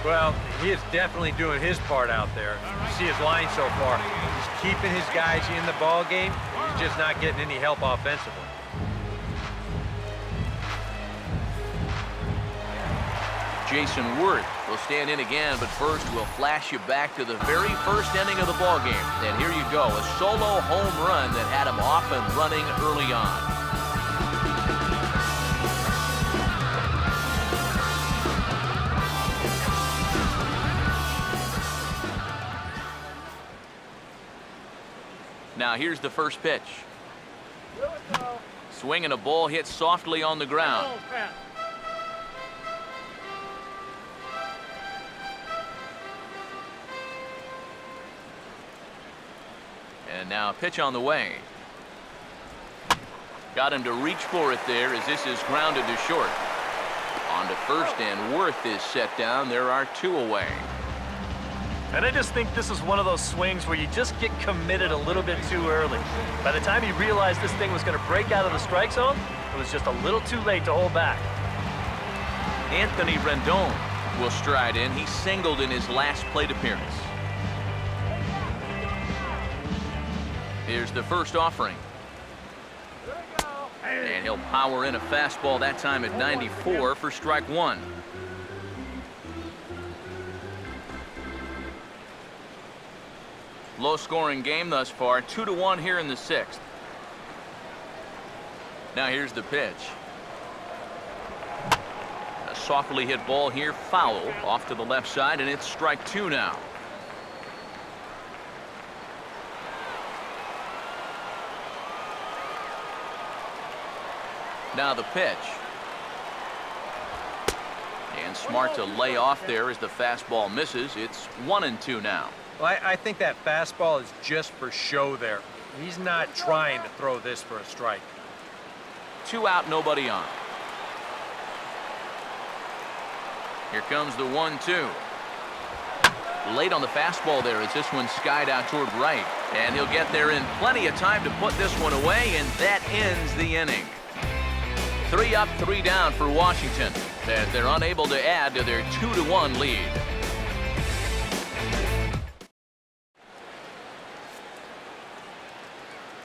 Well, he is definitely doing his part out there. You see his line so far. He's keeping his guys in the ball game. He's just not getting any help offensively. Jason Worth will stand in again, but first we'll flash you back to the very first inning of the ball game. And here you go, a solo home run that had him off and running early on. Now here's the first pitch. Swing and a ball hit softly on the ground. And now a pitch on the way. Got him to reach for it there as this is grounded to short. On to first, and Worth is set down. There are 2 away. And I just think this is one of those swings where you just get committed a little bit too early. By the time he realized this thing was going to break out of the strike zone, it was just a little too late to hold back. Anthony Rendon will stride in. He singled in his last plate appearance. Here's the first offering. And he'll power in a fastball that time at 94 for strike 1. Low-scoring game thus far, 2-1 here in the 6th. Now here's the pitch. A softly hit ball here, foul, off to the left side, and it's strike 2 now. Now the pitch. And smart to lay off there as the fastball misses. It's 1-2 now. Well, I think that fastball is just for show there. He's not trying to throw this for a strike. 2 out, nobody on. Here comes the 1-2. Late on the fastball there as this one skied out toward right. And he'll get there in plenty of time to put this one away, and that ends the inning. 3 up, 3 down for Washington, as they're unable to add to their 2-1 lead.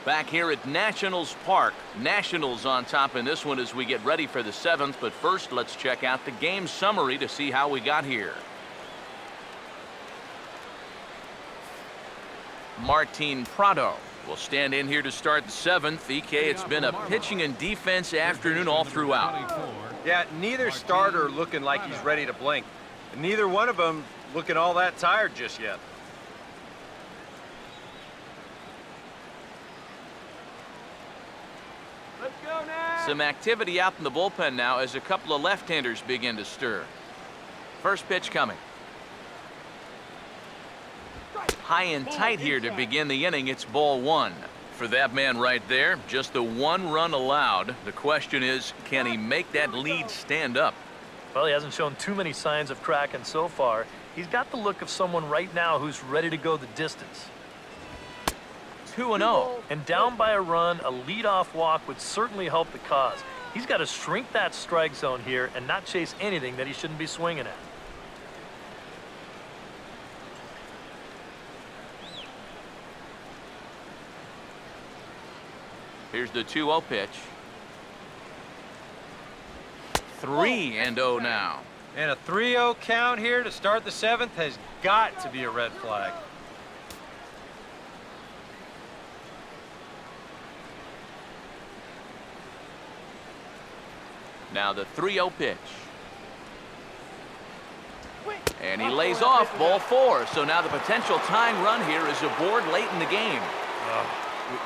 Back here at Nationals Park. Nationals on top in this one as we get ready for the 7th. But first, let's check out the game summary to see how we got here. Martin Prado will stand in here to start the 7th. EK, it's been a pitching and defense afternoon all throughout. Yeah, neither starter looking like he's ready to blink. And neither one of them looking all that tired just yet. Let's go now. Some activity out in the bullpen now as a couple of left-handers begin to stir. First pitch coming. High and tight here to begin the inning. It's ball 1. For that man right there, just the 1 run allowed. The question is, can he make that lead stand up? Well, he hasn't shown too many signs of cracking so far. He's got the look of someone right now who's ready to go the distance. 2-0. And down by a run, a leadoff walk would certainly help the cause. He's got to shrink that strike zone here and not chase anything that he shouldn't be swinging at. Here's the 2-0 pitch. 3-0 now. And a 3-0 count here to start the 7th has got to be a red flag. Now the 3-0 pitch. And he lays off ball 4. So now the potential tying run here is aboard late in the game.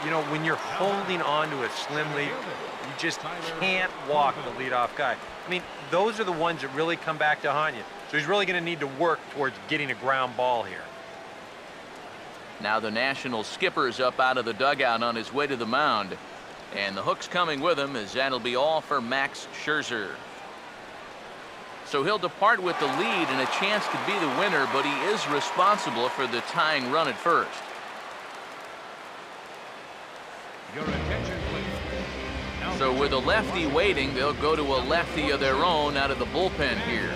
You know, when you're holding on to a slim lead, you just can't walk the leadoff guy. I mean, those are the ones that really come back to haunt you. So he's really going to need to work towards getting a ground ball here. Now the National skipper's up out of the dugout on his way to the mound. And the hook's coming with him, as that'll be all for Max Scherzer. So he'll depart with the lead and a chance to be the winner, but he is responsible for the tying run at first. Your attention, please. Now So with a lefty waiting, they'll go to a lefty of their own out of the bullpen here.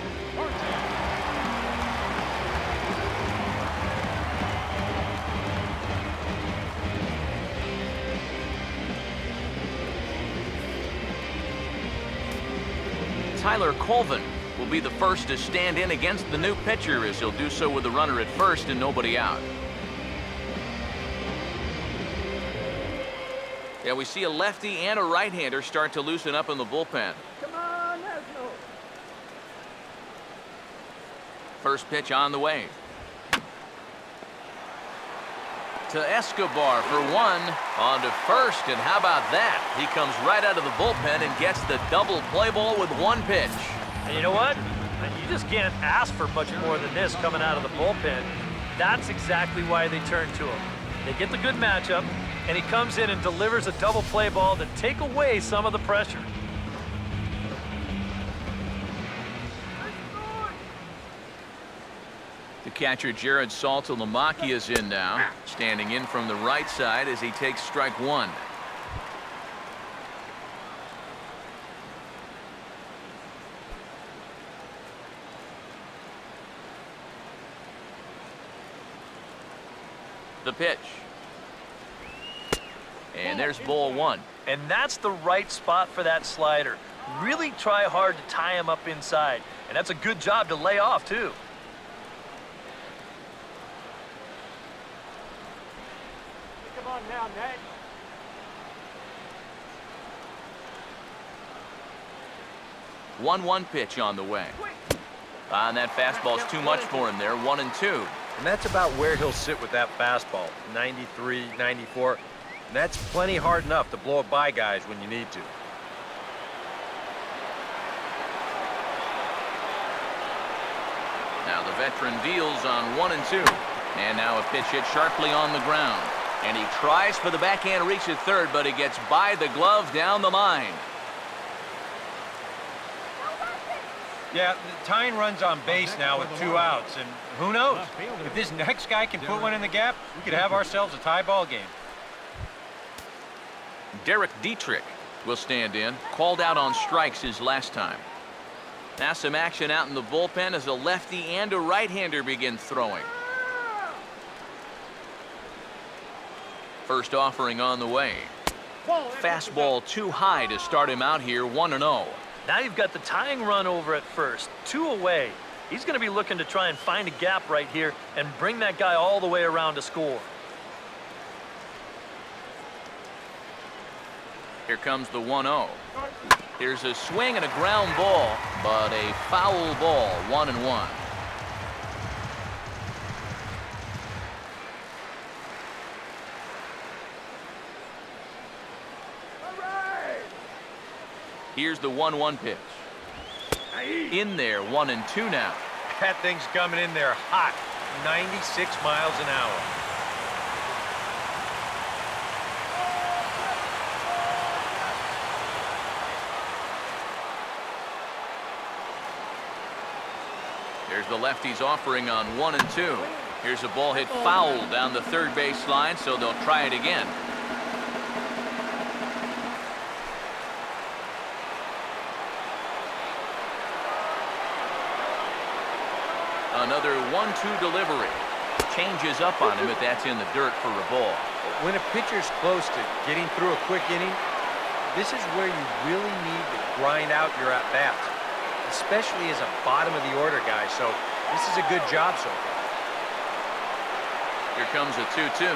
Tyler Colvin will be the first to stand in against the new pitcher, as he'll do so with a runner at first and nobody out. Yeah, we see a lefty and a right-hander start to loosen up in the bullpen. Come on, National. First pitch on the way. To Escobar for 1, on to first, and how about that? He comes right out of the bullpen and gets the double play ball with 1 pitch. And you know what? You just can't ask for much more than this coming out of the bullpen. That's exactly why they turn to him. They get the good matchup, and he comes in and delivers a double play ball to take away some of the pressure. The catcher Jared Saltalamacchia is in now, standing in from the right side as he takes strike 1. The pitch. And there's ball 1. And that's the right spot for that slider. Really try hard to tie him up inside. And that's a good job to lay off, too. Come on now, Nat. One pitch on the way. And that fastball's too much for him there, 1-2. And that's about where he'll sit with that fastball, 93, 94. And that's plenty hard enough to blow it by guys when you need to. Now the veteran deals on 1-2. And now a pitch hit sharply on the ground. And he tries for the backhand reach at third, but he gets by the glove down the line. Yeah, the tying runs on base now with 2 outs, and who knows? If this next guy can put one in the gap, we could have ourselves a tie ball game. Derek Dietrich will stand in, called out on strikes his last time. Now some action out in the bullpen as a lefty and a right-hander begin throwing. First offering on the way. Fastball too high to start him out here, 1-0. Now you've got the tying run over at first, 2 away. He's going to be looking to try and find a gap right here and bring that guy all the way around to score. Here comes the 1-0. Here's a swing and a ground ball, but a foul ball, 1-1. Here's the 1-1 pitch. In there, 1-2 now. That thing's coming in there hot, 96 miles an hour. There's the lefties offering on 1-2. Here's a ball hit foul down the third base line, so they'll try it again. Another 1-2 delivery. Changes up on him if that's in the dirt for a ball. When a pitcher's close to getting through a quick inning, this is where you really need to grind out your at-bats, especially as a bottom-of-the-order guy, so this is a good job so far. Here comes a 2-2.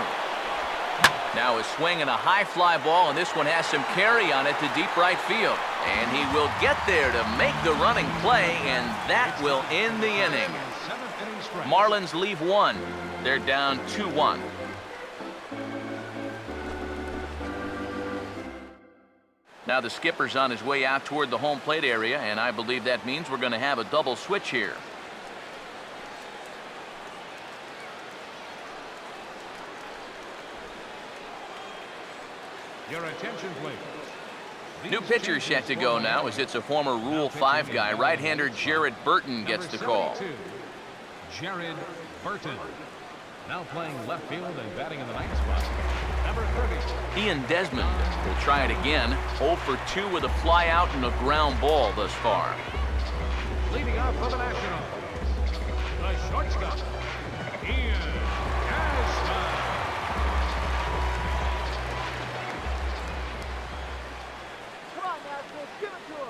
Now a swing and a high fly ball, and this one has some carry on it to deep right field. And he will get there to make the running play, and that will end the inning. Marlins leave one. They're down 2-1. Now the skipper's on his way out toward the home plate area, and I believe that means we're going to have a double switch here. Your attention, please. New pitcher set to go now, as it's a former Rule 5 guy. Right-hander Jared Burton gets the call. Jared Burton. Now playing left field and batting in the ninth spot. Number 30. Ian Desmond will try it again. 0 for 2 with a fly out and a ground ball thus far. Leading off for the Nationals, the shortstop, Ian Desmond. Come on, Nationals, give it to him.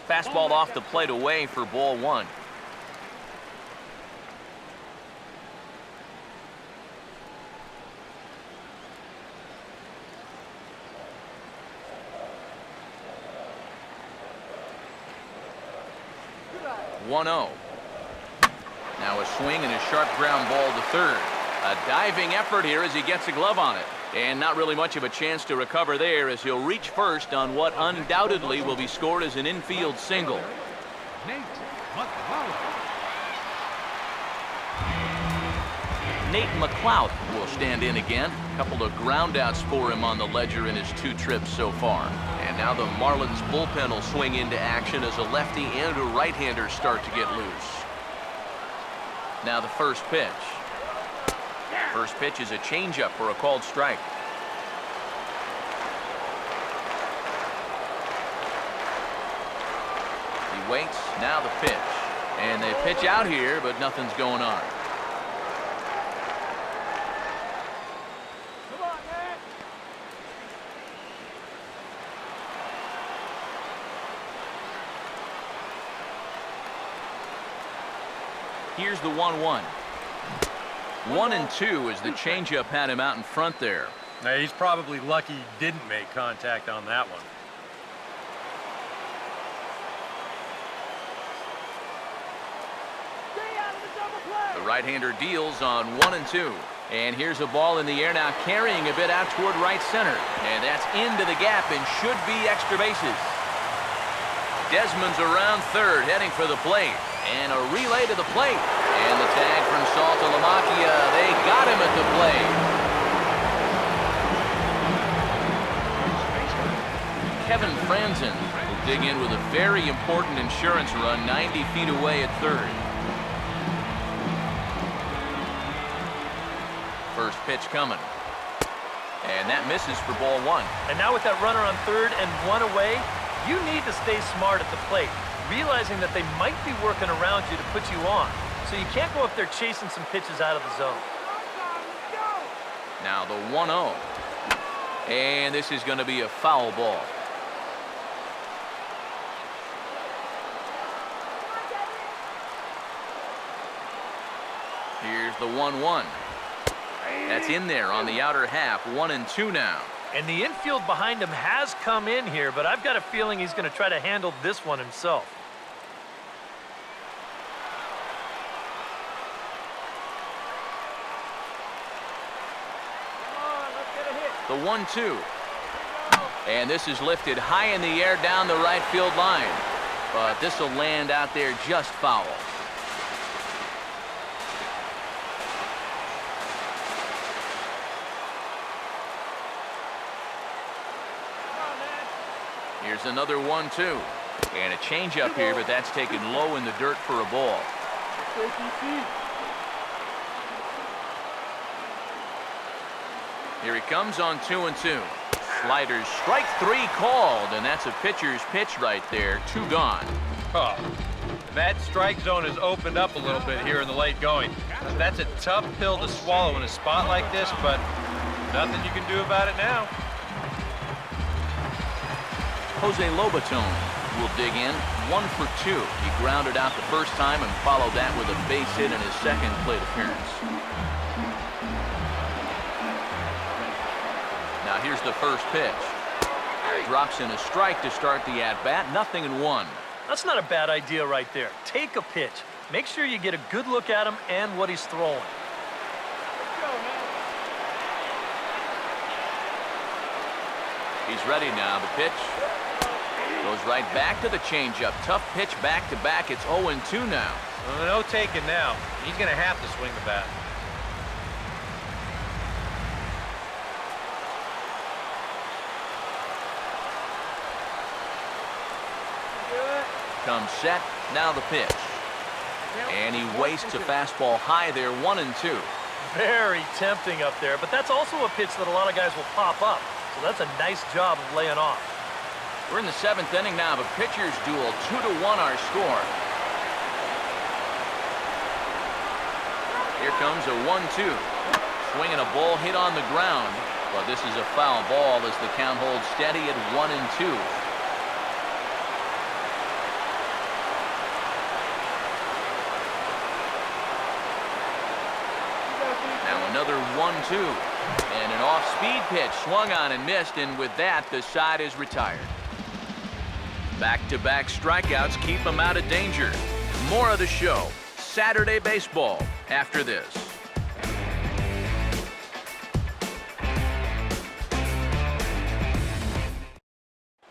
Fastball off the plate away for ball 1. Good eye. 1-0. Now a swing and a sharp ground ball to third. A diving effort here as he gets a glove on it. And not really much of a chance to recover there, as he'll reach first on what undoubtedly will be scored as an infield single. Nate McLeod. Nate McLeod will stand in again. A couple of groundouts for him on the ledger in his 2 trips so far. And now the Marlins bullpen will swing into action as a lefty and a right-hander start to get loose. Now the first pitch. First pitch is a changeup for a called strike. He waits. Now the pitch. And they pitch out here, but nothing's going on. Come on, man. Here's the 1-1. 1-2 as the changeup had him out in front there. Now, he's probably lucky he didn't make contact on that one. Stay out of the double play. The right-hander deals on 1-2. And here's a ball in the air now, carrying a bit out toward right center. And that's into the gap and should be extra bases. Desmond's around third, heading for the plate. And a relay to the plate. And the tag from Saltalamacchia. They got him at the plate. Kevin Franzen will dig in with a very important insurance run 90 feet away at third. First pitch coming. And that misses for ball 1. And now with that runner on third and 1 away, you need to stay smart at the plate, realizing that they might be working around you to put you on. So you can't go up there chasing some pitches out of the zone. Now the 1-0. And this is going to be a foul ball. Here's the 1-1. That's in there on the outer half. 1-2 now. And the infield behind him has come in here, but I've got a feeling he's going to try to handle this one himself. The 1-2. And this is lifted high in the air down the right field line. But this will land out there just foul. Here's another 1-2. And a changeup here, but that's taken low in the dirt for a ball. Here he comes on 2-2. Sliders, strike 3 called, and that's a pitcher's pitch right there. 2 gone. Oh, that strike zone has opened up a little bit here in the late going. That's a tough pill to swallow in a spot like this, but nothing you can do about it now. Jose Lobaton will dig in. 1 for 2. He grounded out the first time and followed that with a base hit in his second plate appearance. Now here's the first pitch. Drops in a strike to start the at-bat. 0-1. That's not a bad idea right there. Take a pitch. Make sure you get a good look at him and what he's throwing. Let's go, man. He's ready now. The pitch goes right back to the changeup. Tough pitch back-to-back. It's 0-2 now. No taking now. He's going to have to swing the bat. Comes set. Now the pitch. And he wastes a fastball high there. 1-2. Very tempting up there, but that's also a pitch that a lot of guys will pop up. So that's a nice job of laying off. We're in the 7th inning now of a pitcher's duel. 2-1 our score. Here comes a 1-2. Swinging a ball hit on the ground. But this is a foul ball as the count holds steady at 1-2. Now another 1-2. And an off-speed pitch swung on and missed, and with that, the side is retired. Back-to-back strikeouts keep him out of danger. More of the show, Saturday Baseball, after this.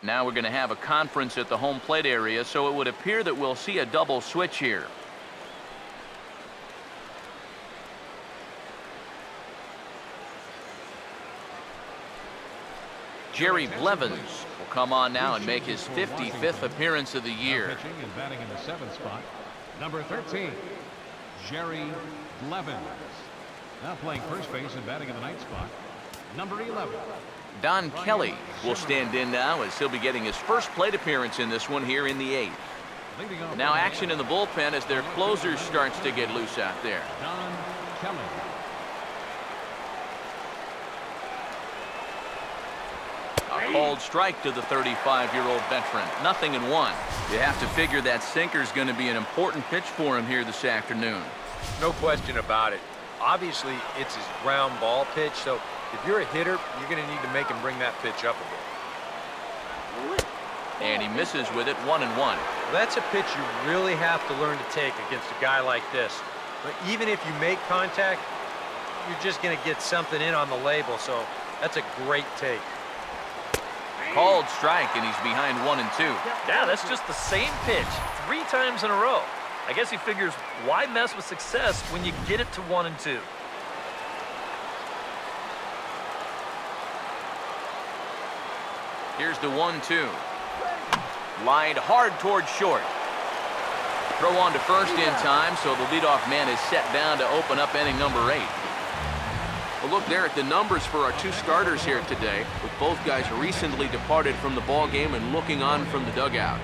Now we're going to have a conference at the home plate area, so it would appear that we'll see a double switch here. Jerry Blevins will come on now and make his 55th appearance of the year. Pitching and batting in the 7th spot, number 13, Jerry Blevins. Now playing first base and batting in the 9th spot, number 11. Don Kelly will stand in now as he'll be getting his first plate appearance in this one here in the 8th. Now action in the bullpen as their closer starts to get loose out there. Don Kelly. A called strike to the 35-year-old veteran. 0-1. You have to figure that sinker's going to be an important pitch for him here this afternoon. No question about it. Obviously, it's his ground ball pitch, so if you're a hitter, you're going to need to make him bring that pitch up a bit. And he misses with it. 1-1. Well, that's a pitch you really have to learn to take against a guy like this. But even if you make contact, you're just going to get something in on the label, so that's a great take. Called strike, and he's behind 1-2. Yeah, that's just the same pitch 3 times in a row. I guess he figures, why mess with success when you get it to 1-2? Here's the 1-2. Lined hard towards short. Throw on to first in time, so the leadoff man is set down to open up inning number 8. Well, look there at the numbers for our 2 starters here today, with both guys recently departed from the ball game and looking on from the dugout.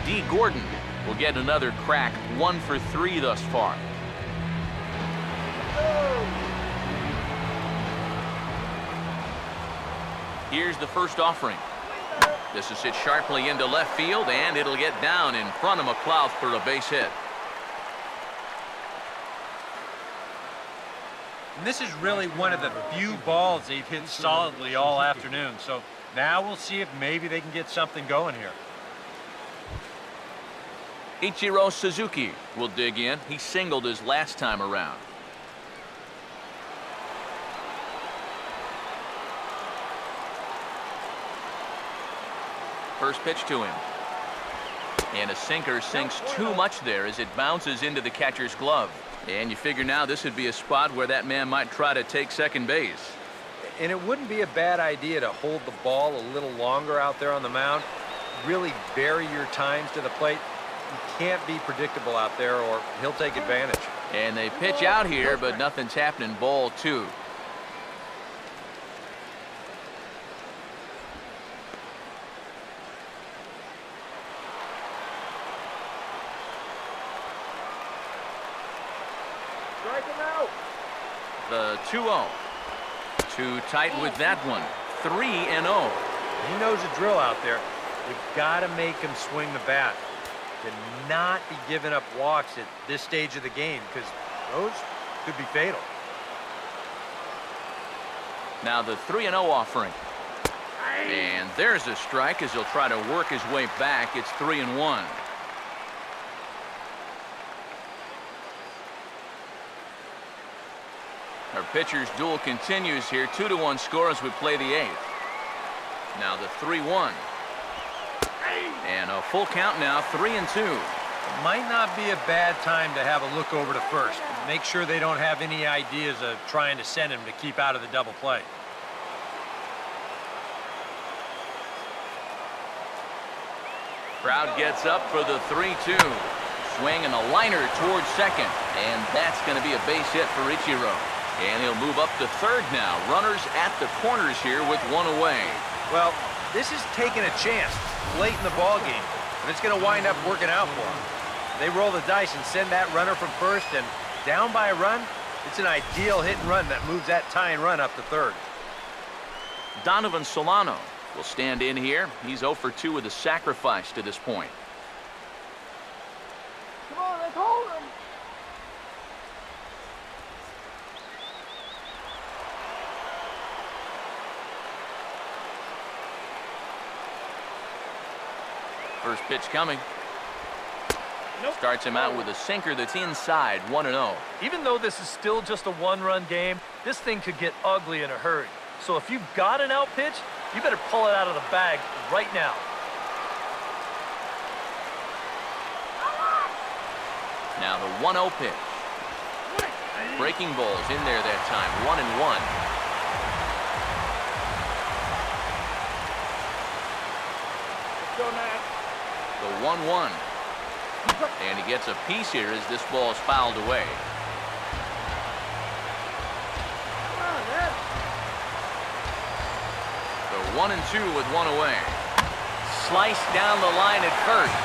D. Gordon will get another crack, 1 for 3 thus far. Here's the first offering. This is hit sharply into left field, and it'll get down in front of McLeod for a base hit. And this is really one of the few balls they've hit solidly all afternoon. So now we'll see if maybe they can get something going here. Ichiro Suzuki will dig in. He singled his last time around. First pitch to him. And a sinker sinks too much there as it bounces into the catcher's glove. And you figure now this would be a spot where that man might try to take second base. And it wouldn't be a bad idea to hold the ball a little longer out there on the mound. Really vary your times to the plate. You can't be predictable out there or he'll take advantage. And they pitch out here, but nothing's happening. Ball 2. Strike him out. The 2-0. Too tight with that one. 3-0. He knows the drill out there. You've got to make him swing the bat. To not be giving up walks at this stage of the game, because Those could be fatal. Now the 3-0 offering. And there's a strike as he'll try to work his way back. It's 3-1. Our pitcher's duel continues here. 2-1 score as we play the 8th. Now the 3-1. And a full count now, 3-2. Might not be a bad time to have a look over to first. Make sure they don't have any ideas of trying to send him to keep out of the double play. Crowd gets up for the 3-2. Swing and a liner towards second. And that's going to be a base hit for Ichiro. And he'll move up to third now. Runners at the corners here with one away. Well, this is taking a chance late in the ball game, but it's going to wind up working out for them. They roll the dice and send that runner from first, and down by a run, it's an ideal hit and run that moves that tying run up to third. Donovan Solano will stand in here. He's 0 for 2 with a sacrifice to this point. Come on, let's hold him. First pitch coming. Nope. Starts him out with a sinker that's inside, 1-0. Even though this is still just a one-run game, this thing could get ugly in a hurry. So if you've got an out pitch, you better pull it out of the bag right now. Now the 1-0 pitch. Breaking balls in there that time, 1-1. Let's go, Nat. The 1-1. And he gets a piece here as this ball is fouled away. Come on, Nat. The 1-2 with one away. Sliced down the line at first.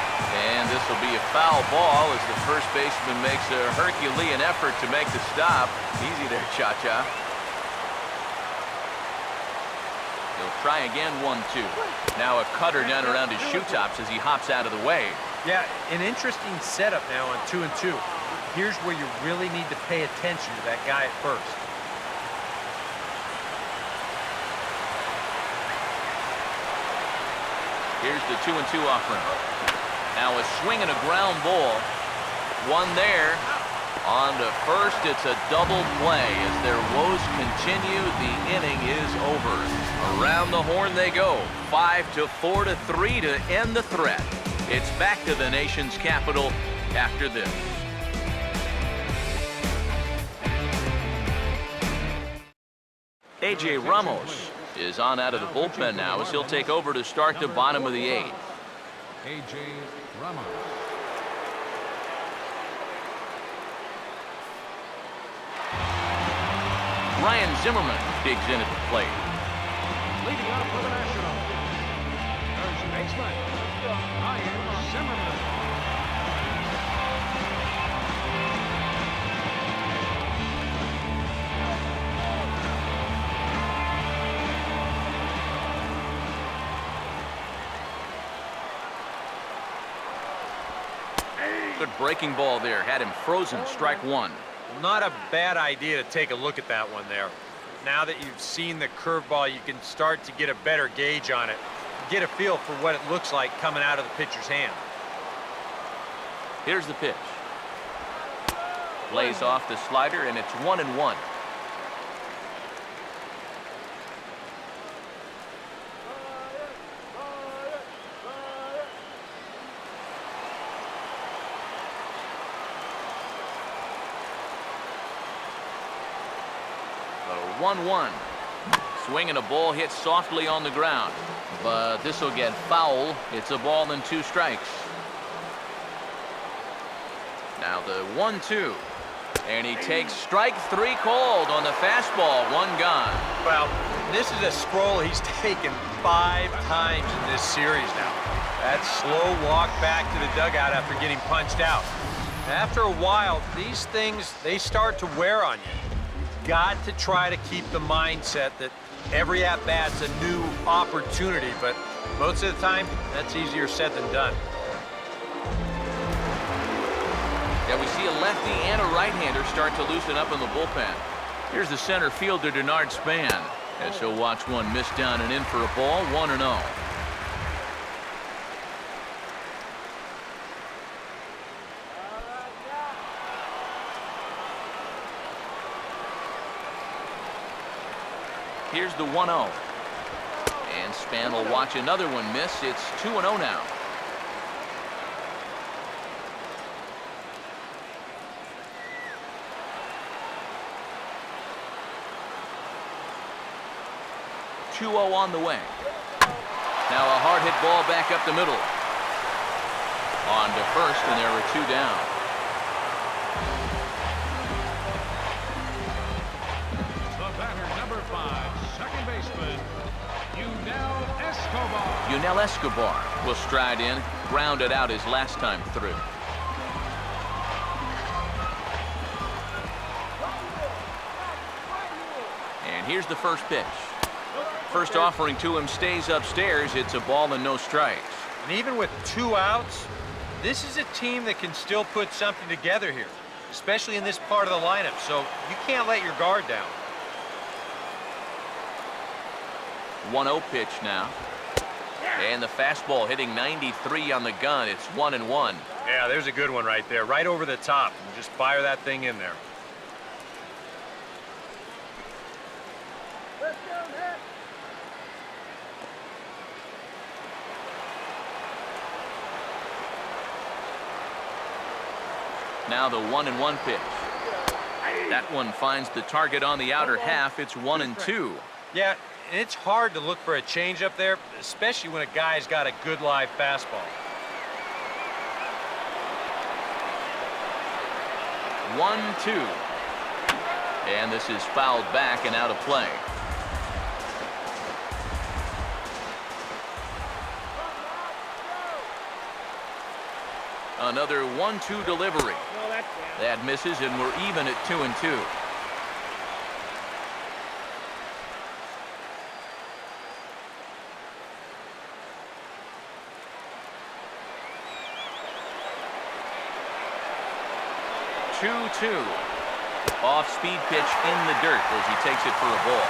And this will be a foul ball as the first baseman makes a Herculean effort to make the stop. Easy there, Cha-Cha. He'll try again, 1-2. Now a cutter down around his shoe tops as he hops out of the way. Yeah, an interesting setup now on 2-2. Here's where you really need to pay attention to that guy at first. Here's the 2-2 offering. Now a swing and a ground ball. One there. On to first, it's a double play. As their woes continue, the inning is over. Around the horn they go. 5-4-3 to end the threat. It's back to the nation's capital after this. A.J. Ramos is on out of the bullpen now as he'll take over to start the bottom of the 8th. A.J. Ramos. Ryan Zimmerman digs in at the plate. Leading off for the National. First baseman, Ryan Zimmerman. Good breaking ball there. Had him frozen. Strike 1. Not a bad idea to take a look at that one there. Now that you've seen the curveball, you can start to get a better gauge on it. Get a feel for what it looks like coming out of the pitcher's hand. Here's the pitch. Lays off the slider, and it's 1-1. The 1-1. Swing and a ball hit softly on the ground. But this will get foul. It's a ball and 2 strikes. Now the 1-2. And he takes strike 3 called on the fastball. 1 gone. Well, this is a scroll he's taken 5 times in this series now. That slow walk back to the dugout after getting punched out. After a while, these things, they start to wear on you. You've got to try to keep the mindset that every at-bat's a new opportunity, but most of the time, that's easier said than done. Yeah, we see a lefty and a right-hander start to loosen up in the bullpen. Here's the center fielder, Denard Span, as he'll watch one miss down and in for a ball, 1-0. Here's the 1-0. And Span will watch another one miss. It's 2-0 now. On the way. Now a hard hit ball back up the middle. On to first, and there are 2 down. The batter, number 5, second baseman, Escobar. Yunel Escobar will stride in, grounded out his last time through. And here's the first pitch. First offering to him stays upstairs. It's a ball and no strikes. And even with 2 outs, this is a team that can still put something together here, especially in this part of the lineup, so you can't let your guard down. 1-0 pitch now. And the fastball hitting 93 on the gun. It's 1-1. Yeah, there's a good one right there, right over the top. Just fire that thing in there. Now the 1-1 pitch. That one finds the target on the outer half. It's 1-2. Yeah, and it's hard to look for a change up there, especially when a guy's got a good live fastball. 1-2. And this is fouled back and out of play. Another 1-2 delivery. That misses, and we're even at 2-2. Off-speed pitch in the dirt as he takes it for a ball.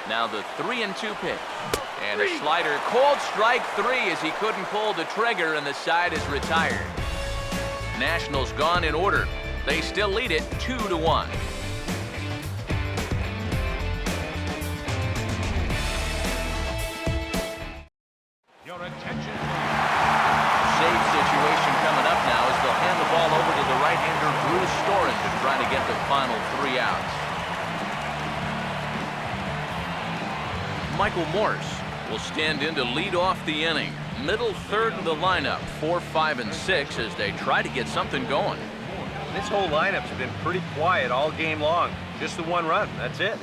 Now the 3-2 pitch. And a slider, called strike 3 as he couldn't pull the trigger, and the side is retired. Nationals gone in order. They still lead it 2-1. Your attention. Save situation coming up now as they'll hand the ball over to the right-hander Bruce Storen to try to get the final 3 outs. Michael Morse will stand in to lead off the inning. Middle third of the lineup, 4, 5, and 6 as they try to get something going. This whole lineup's been pretty quiet all game long. Just the 1 run, that's it.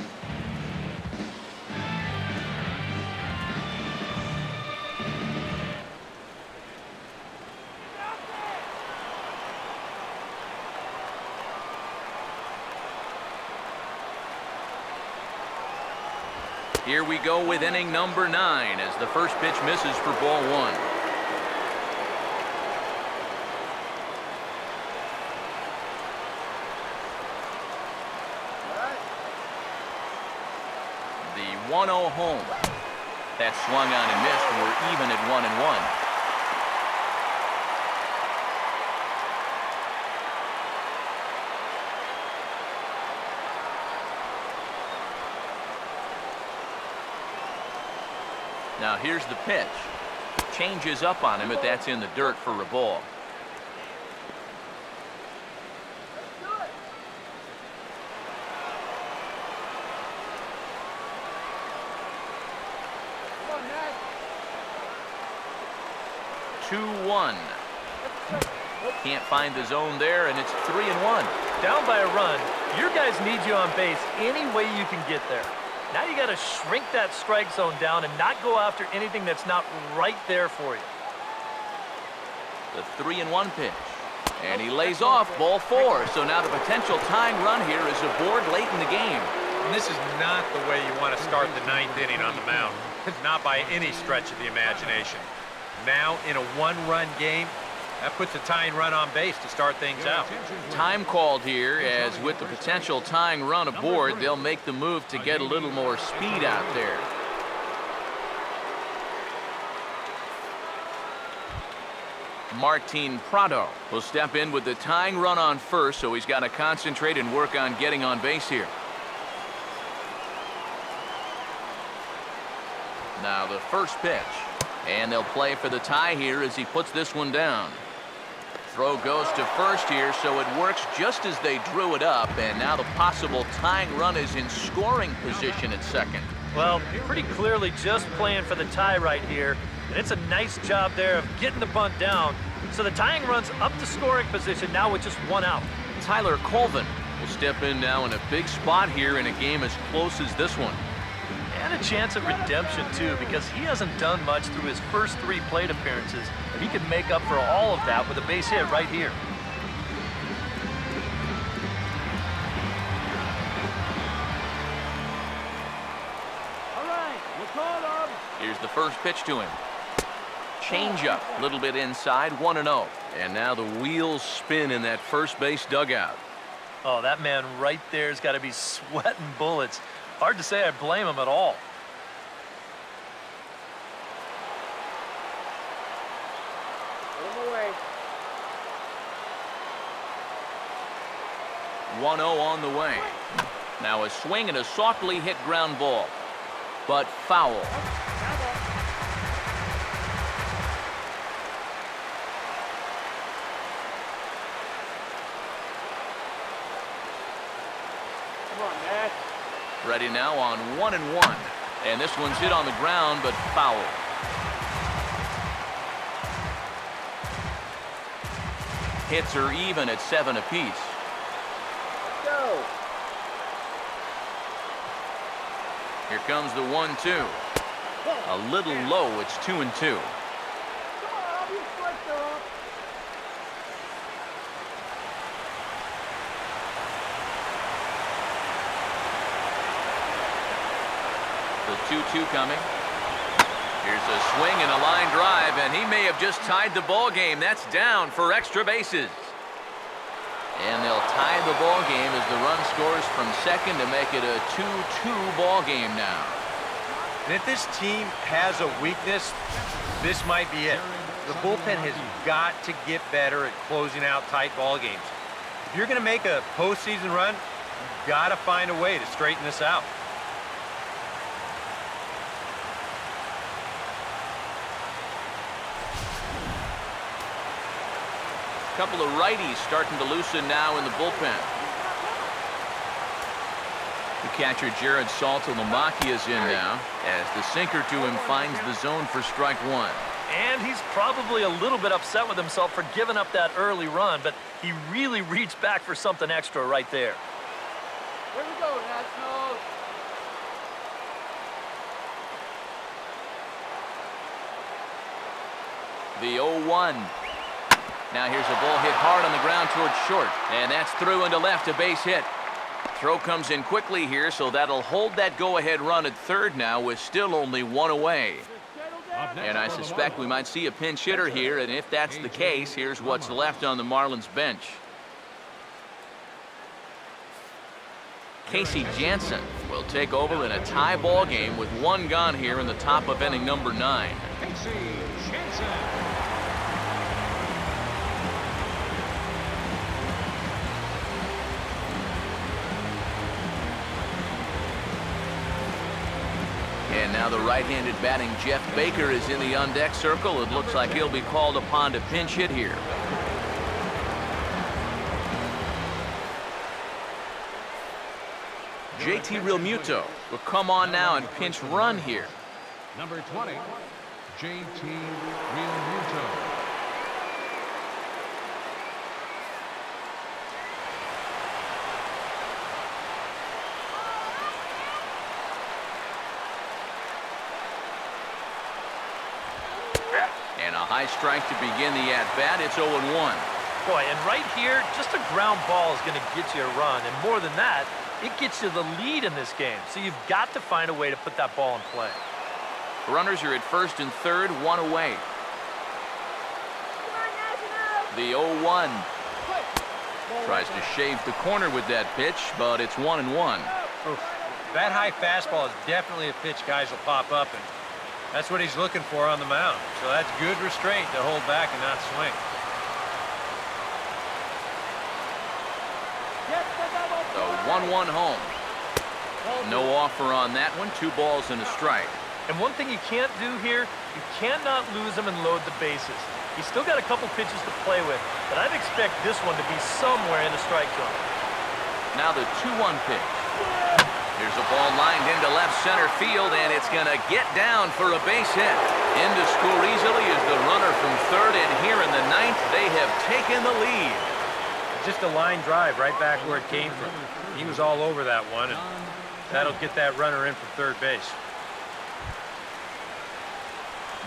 Here we go with inning number 9 as the first pitch misses for ball 1. The 1-0 home. That swung on and missed, and we're even at 1-1. Now here's the pitch. Changes up on him, but that's in the dirt for a ball. Come on, 2-1. Can't find the zone there, and it's 3-1. Down by a run, your guys need you on base any way you can get there. Now you got to shrink that strike zone down and not go after anything that's not right there for you. The 3-1 pitch. And he lays off ball 4. So now the potential tying run here is aboard late in the game. And this is not the way you want to start the 9th inning on the mound. Not by any stretch of the imagination. Now in a 1-run game, that puts a tying run on base to start things out. Time called here, as with the potential tying run aboard, they'll make the move to get a little more speed out there. Martin Prado will step in with the tying run on first, so he's got to concentrate and work on getting on base here. Now the first pitch, and they'll play for the tie here as he puts this one down. Throw goes to first here, so it works just as they drew it up, and now the possible tying run is in scoring position at second. Well, pretty clearly just playing for the tie right here, and it's a nice job there of getting the bunt down. So the tying run's up to scoring position now with just 1 out. Tyler Colvin will step in now in a big spot here in a game as close as this one. And a chance of redemption, too, because he hasn't done much through his first 3 plate appearances, and he can make up for all of that with a base hit right here. All right, we'll call him. Here's the first pitch to him. Changeup, a little bit inside, 1-0. And now the wheels spin in that first base dugout. Oh, that man right there's got to be sweating bullets. Hard to say I blame him at all. Put him away. 1-0 on the way. Now a swing and a softly hit ground ball, but foul. Come on, Nat. Ready now on 1-1. And this one's hit on the ground, but foul. Hits are even at 7 apiece. Let's go. Here comes the 1-2. A little low, it's 2-2. Come on, I'll be quick, though. The 2-2 coming. Here's a swing and a line drive, and he may have just tied the ball game. That's down for extra bases. And they'll tie the ball game as the run scores from second to make it a 2-2 ball game now. And if this team has a weakness, this might be it. The bullpen has got to get better at closing out tight ball games. If you're going to make a postseason run, you've got to find a way to straighten this out. Couple of righties starting to loosen now in the bullpen. The catcher Jared Saltalamacchia is in now as the sinker to him finds the zone for strike 1. And he's probably a little bit upset with himself for giving up that early run, but he really reached back for something extra right there. Here we go, Nationals. The 0-1. Now here's a ball hit hard on the ground towards short, and that's through into left, a base hit. Throw comes in quickly here, so that'll hold that go-ahead run at third now with still only 1 away. And I suspect we might see a pinch hitter here, and if that's the case, here's what's left on the Marlins bench. Casey Jansen will take over in a tie ball game with 1 gone here in the top of inning number 9. Casey Jansen. And now the right-handed batting Jeff Baker is in the on-deck circle. It looks like he'll be called upon to pinch hit here. JT Realmuto will come on now and pinch run here. Number 20, JT Realmuto. And a high strike to begin the at-bat. It's 0-1. Boy, and right here, just a ground ball is going to get you a run. And more than that, it gets you the lead in this game. So you've got to find a way to put that ball in play. Runners are at first and third, one away. The 0-1. Tries to shave the corner with that pitch, but it's 1-1. That high fastball is definitely a pitch guys will pop up, and that's what he's looking for on the mound. So that's good restraint to hold back and not swing. The 1-1 home. No offer on that one. 2 balls and a strike. And one thing you can't do here, you cannot lose them and load the bases. He's still got a couple pitches to play with, but I'd expect this one to be somewhere in the strike zone. Now the 2-1 pitch. Here's a ball lined into left center field, and it's going to get down for a base hit. In to score easily is the runner from third, and here in the 9th, they have taken the lead. Just a line drive right back where it came from. He was all over that one, and that'll get that runner in from third base.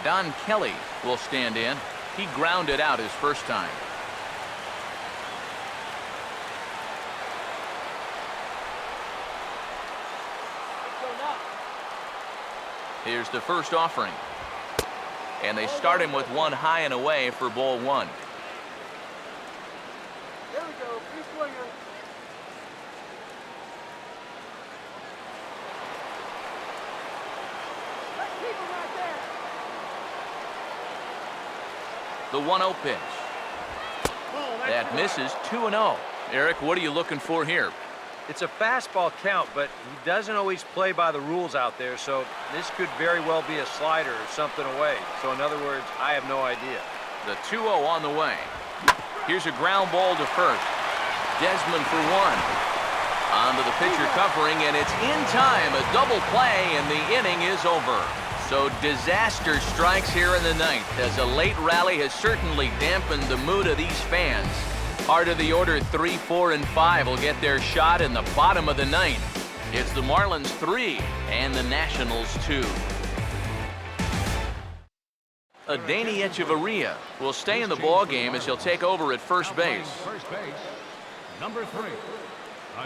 Don Kelly will stand in. He grounded out his first time. Here's the first offering. And they start him with one high and away for ball 1. There we go. Free swinger. Let's keep him right there. The 1-0 pitch. That misses. 2-0. Eric, what are you looking for here? It's a fastball count, but he doesn't always play by the rules out there, so this could very well be a slider or something away. So in other words, I have no idea. The 2-0 on the way. Here's a ground ball to first. Desmond for 1. Onto the pitcher covering, and it's in time. A double play, and the inning is over. So disaster strikes here in the 9th, as a late rally has certainly dampened the mood of these fans. Part of the order 3, 4, and 5 will get their shot in the bottom of the 9th. It's the Marlins 3 and the Nationals 2. Adeiny Echeverria will stay in the ball game as he'll take over at first base. Number 3.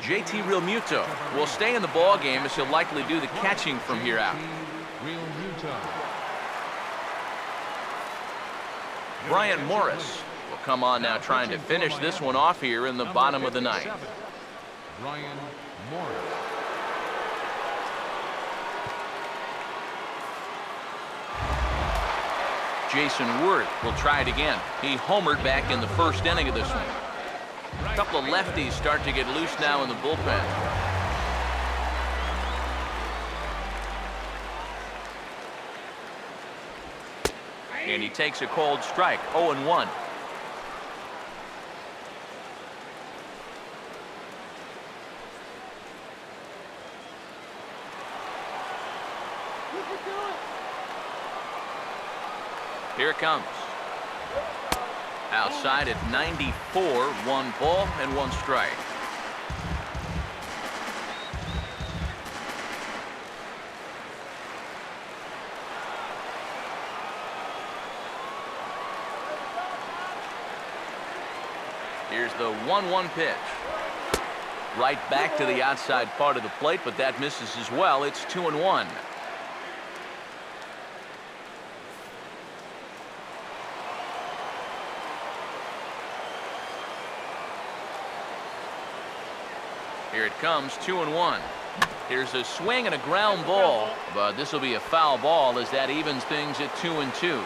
JT Realmuto will stay in the ball game as he'll likely do the catching from here out. Brian Morris will come on now, trying to finish this one off here in the bottom of the 9th. Brian Morris. Jason Worth will try it again. He homered back in the first inning of this one. A couple of lefties start to get loose now in the bullpen. And he takes a cold strike. 0-1. Here it comes. Outside at 94, 1 ball and 1 strike. Here's the 1-1 pitch. Right back to the outside part of the plate, but that misses as well. It's 2-1. Here it comes, 2-1. Here's a swing and a ground ball, but this will be a foul ball as that evens things at 2-2.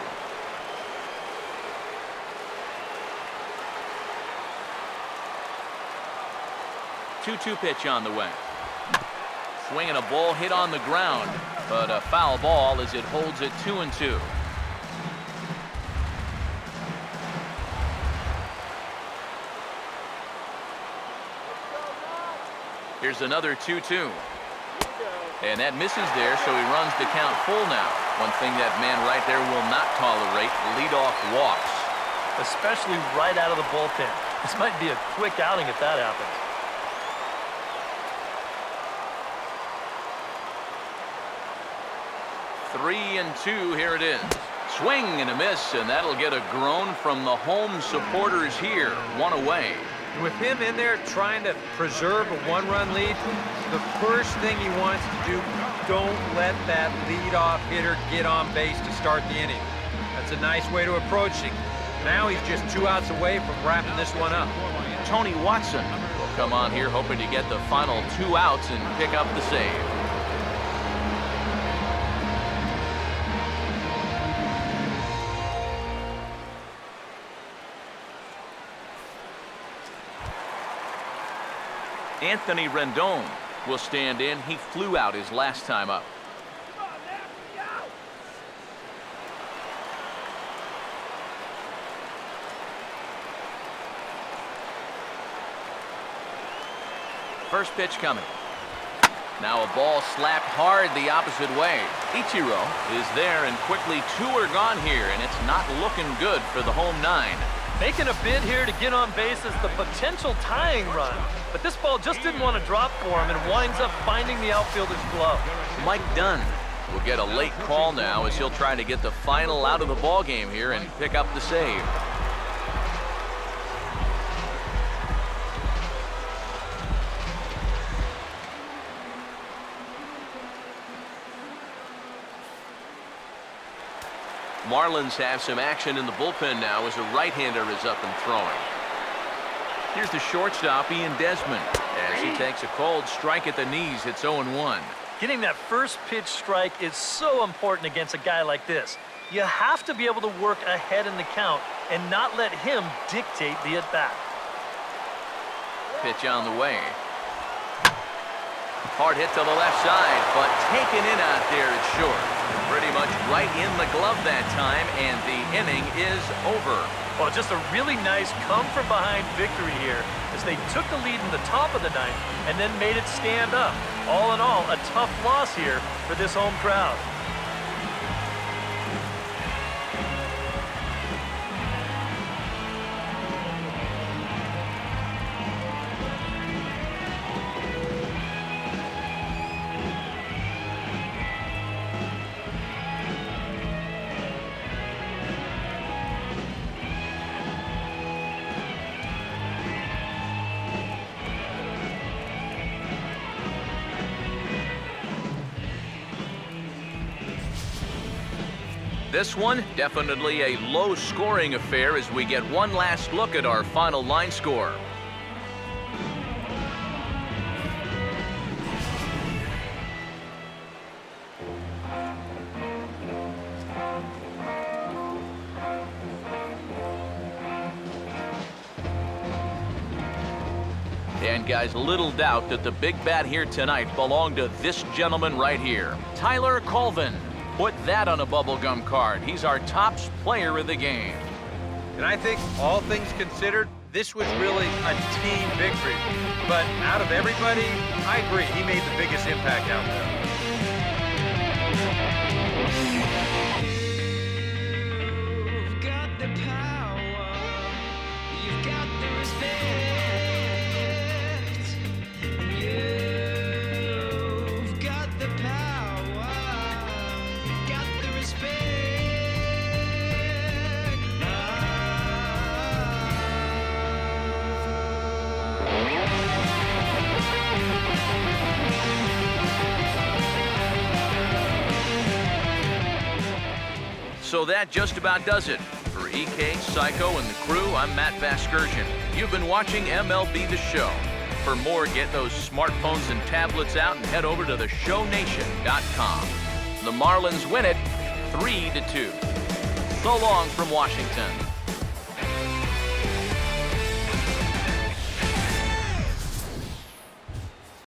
Two pitch on the way. Swinging a ball hit on the ground, but a foul ball as it holds at 2-2. Here's another 2-2. And that misses there, so he runs the count full now. One thing that man right there will not tolerate, leadoff walks. Especially right out of the bullpen. This might be a quick outing if that happens. 3-2, here it is. Swing and a miss, and that'll get a groan from the home supporters here. One away. With him in there trying to preserve a one-run lead, the first thing he wants to do, don't let that leadoff hitter get on base to start the inning. That's a nice way to approach it. Now he's just 2 outs away from wrapping this one up. Tony Watson will come on here hoping to get the final 2 outs and pick up the save. Anthony Rendon will stand in. He flew out his last time up. First pitch coming. Now a ball slapped hard the opposite way. Ichiro is there, and quickly 2 are gone here, and it's not looking good for the home 9. Making a bid here to get on base is the potential tying run. But this ball just didn't want to drop for him and winds up finding the outfielder's glove. Mike Dunn will get a late call now as he'll try to get the final out of the ball game here and pick up the save. Marlins have some action in the bullpen now as a right-hander is up and throwing. Here's the shortstop, Ian Desmond. As he takes a cold strike at the knees, it's 0-1. Getting that first pitch strike is so important against a guy like this. You have to be able to work ahead in the count and not let him dictate the at-bat. Pitch on the way. Hard hit to the left side, but taken in out there, it's short. Pretty much right in the glove that time, and the inning is over. Well, just a really nice come-from-behind victory here as they took the lead in the top of the 9th and then made it stand up. All in all, a tough loss here for this home crowd. This one, definitely a low-scoring affair as we get one last look at our final line score. And guys, little doubt that the big bat here tonight belonged to this gentleman right here, Tyler Colvin. Put that on a bubblegum card. He's our top player of the game. And I think, all things considered, this was really a team victory. But out of everybody, I agree, he made the biggest impact out there. You've got the power, you've got the respect, you've got the power, you've got the respect. So that just about does it. For EK, Psycho, and the crew, I'm Matt Vasgersian. You've been watching MLB The Show. For more, get those smartphones and tablets out and head over to theshownation.com. The Marlins win it 3-2. So long from Washington.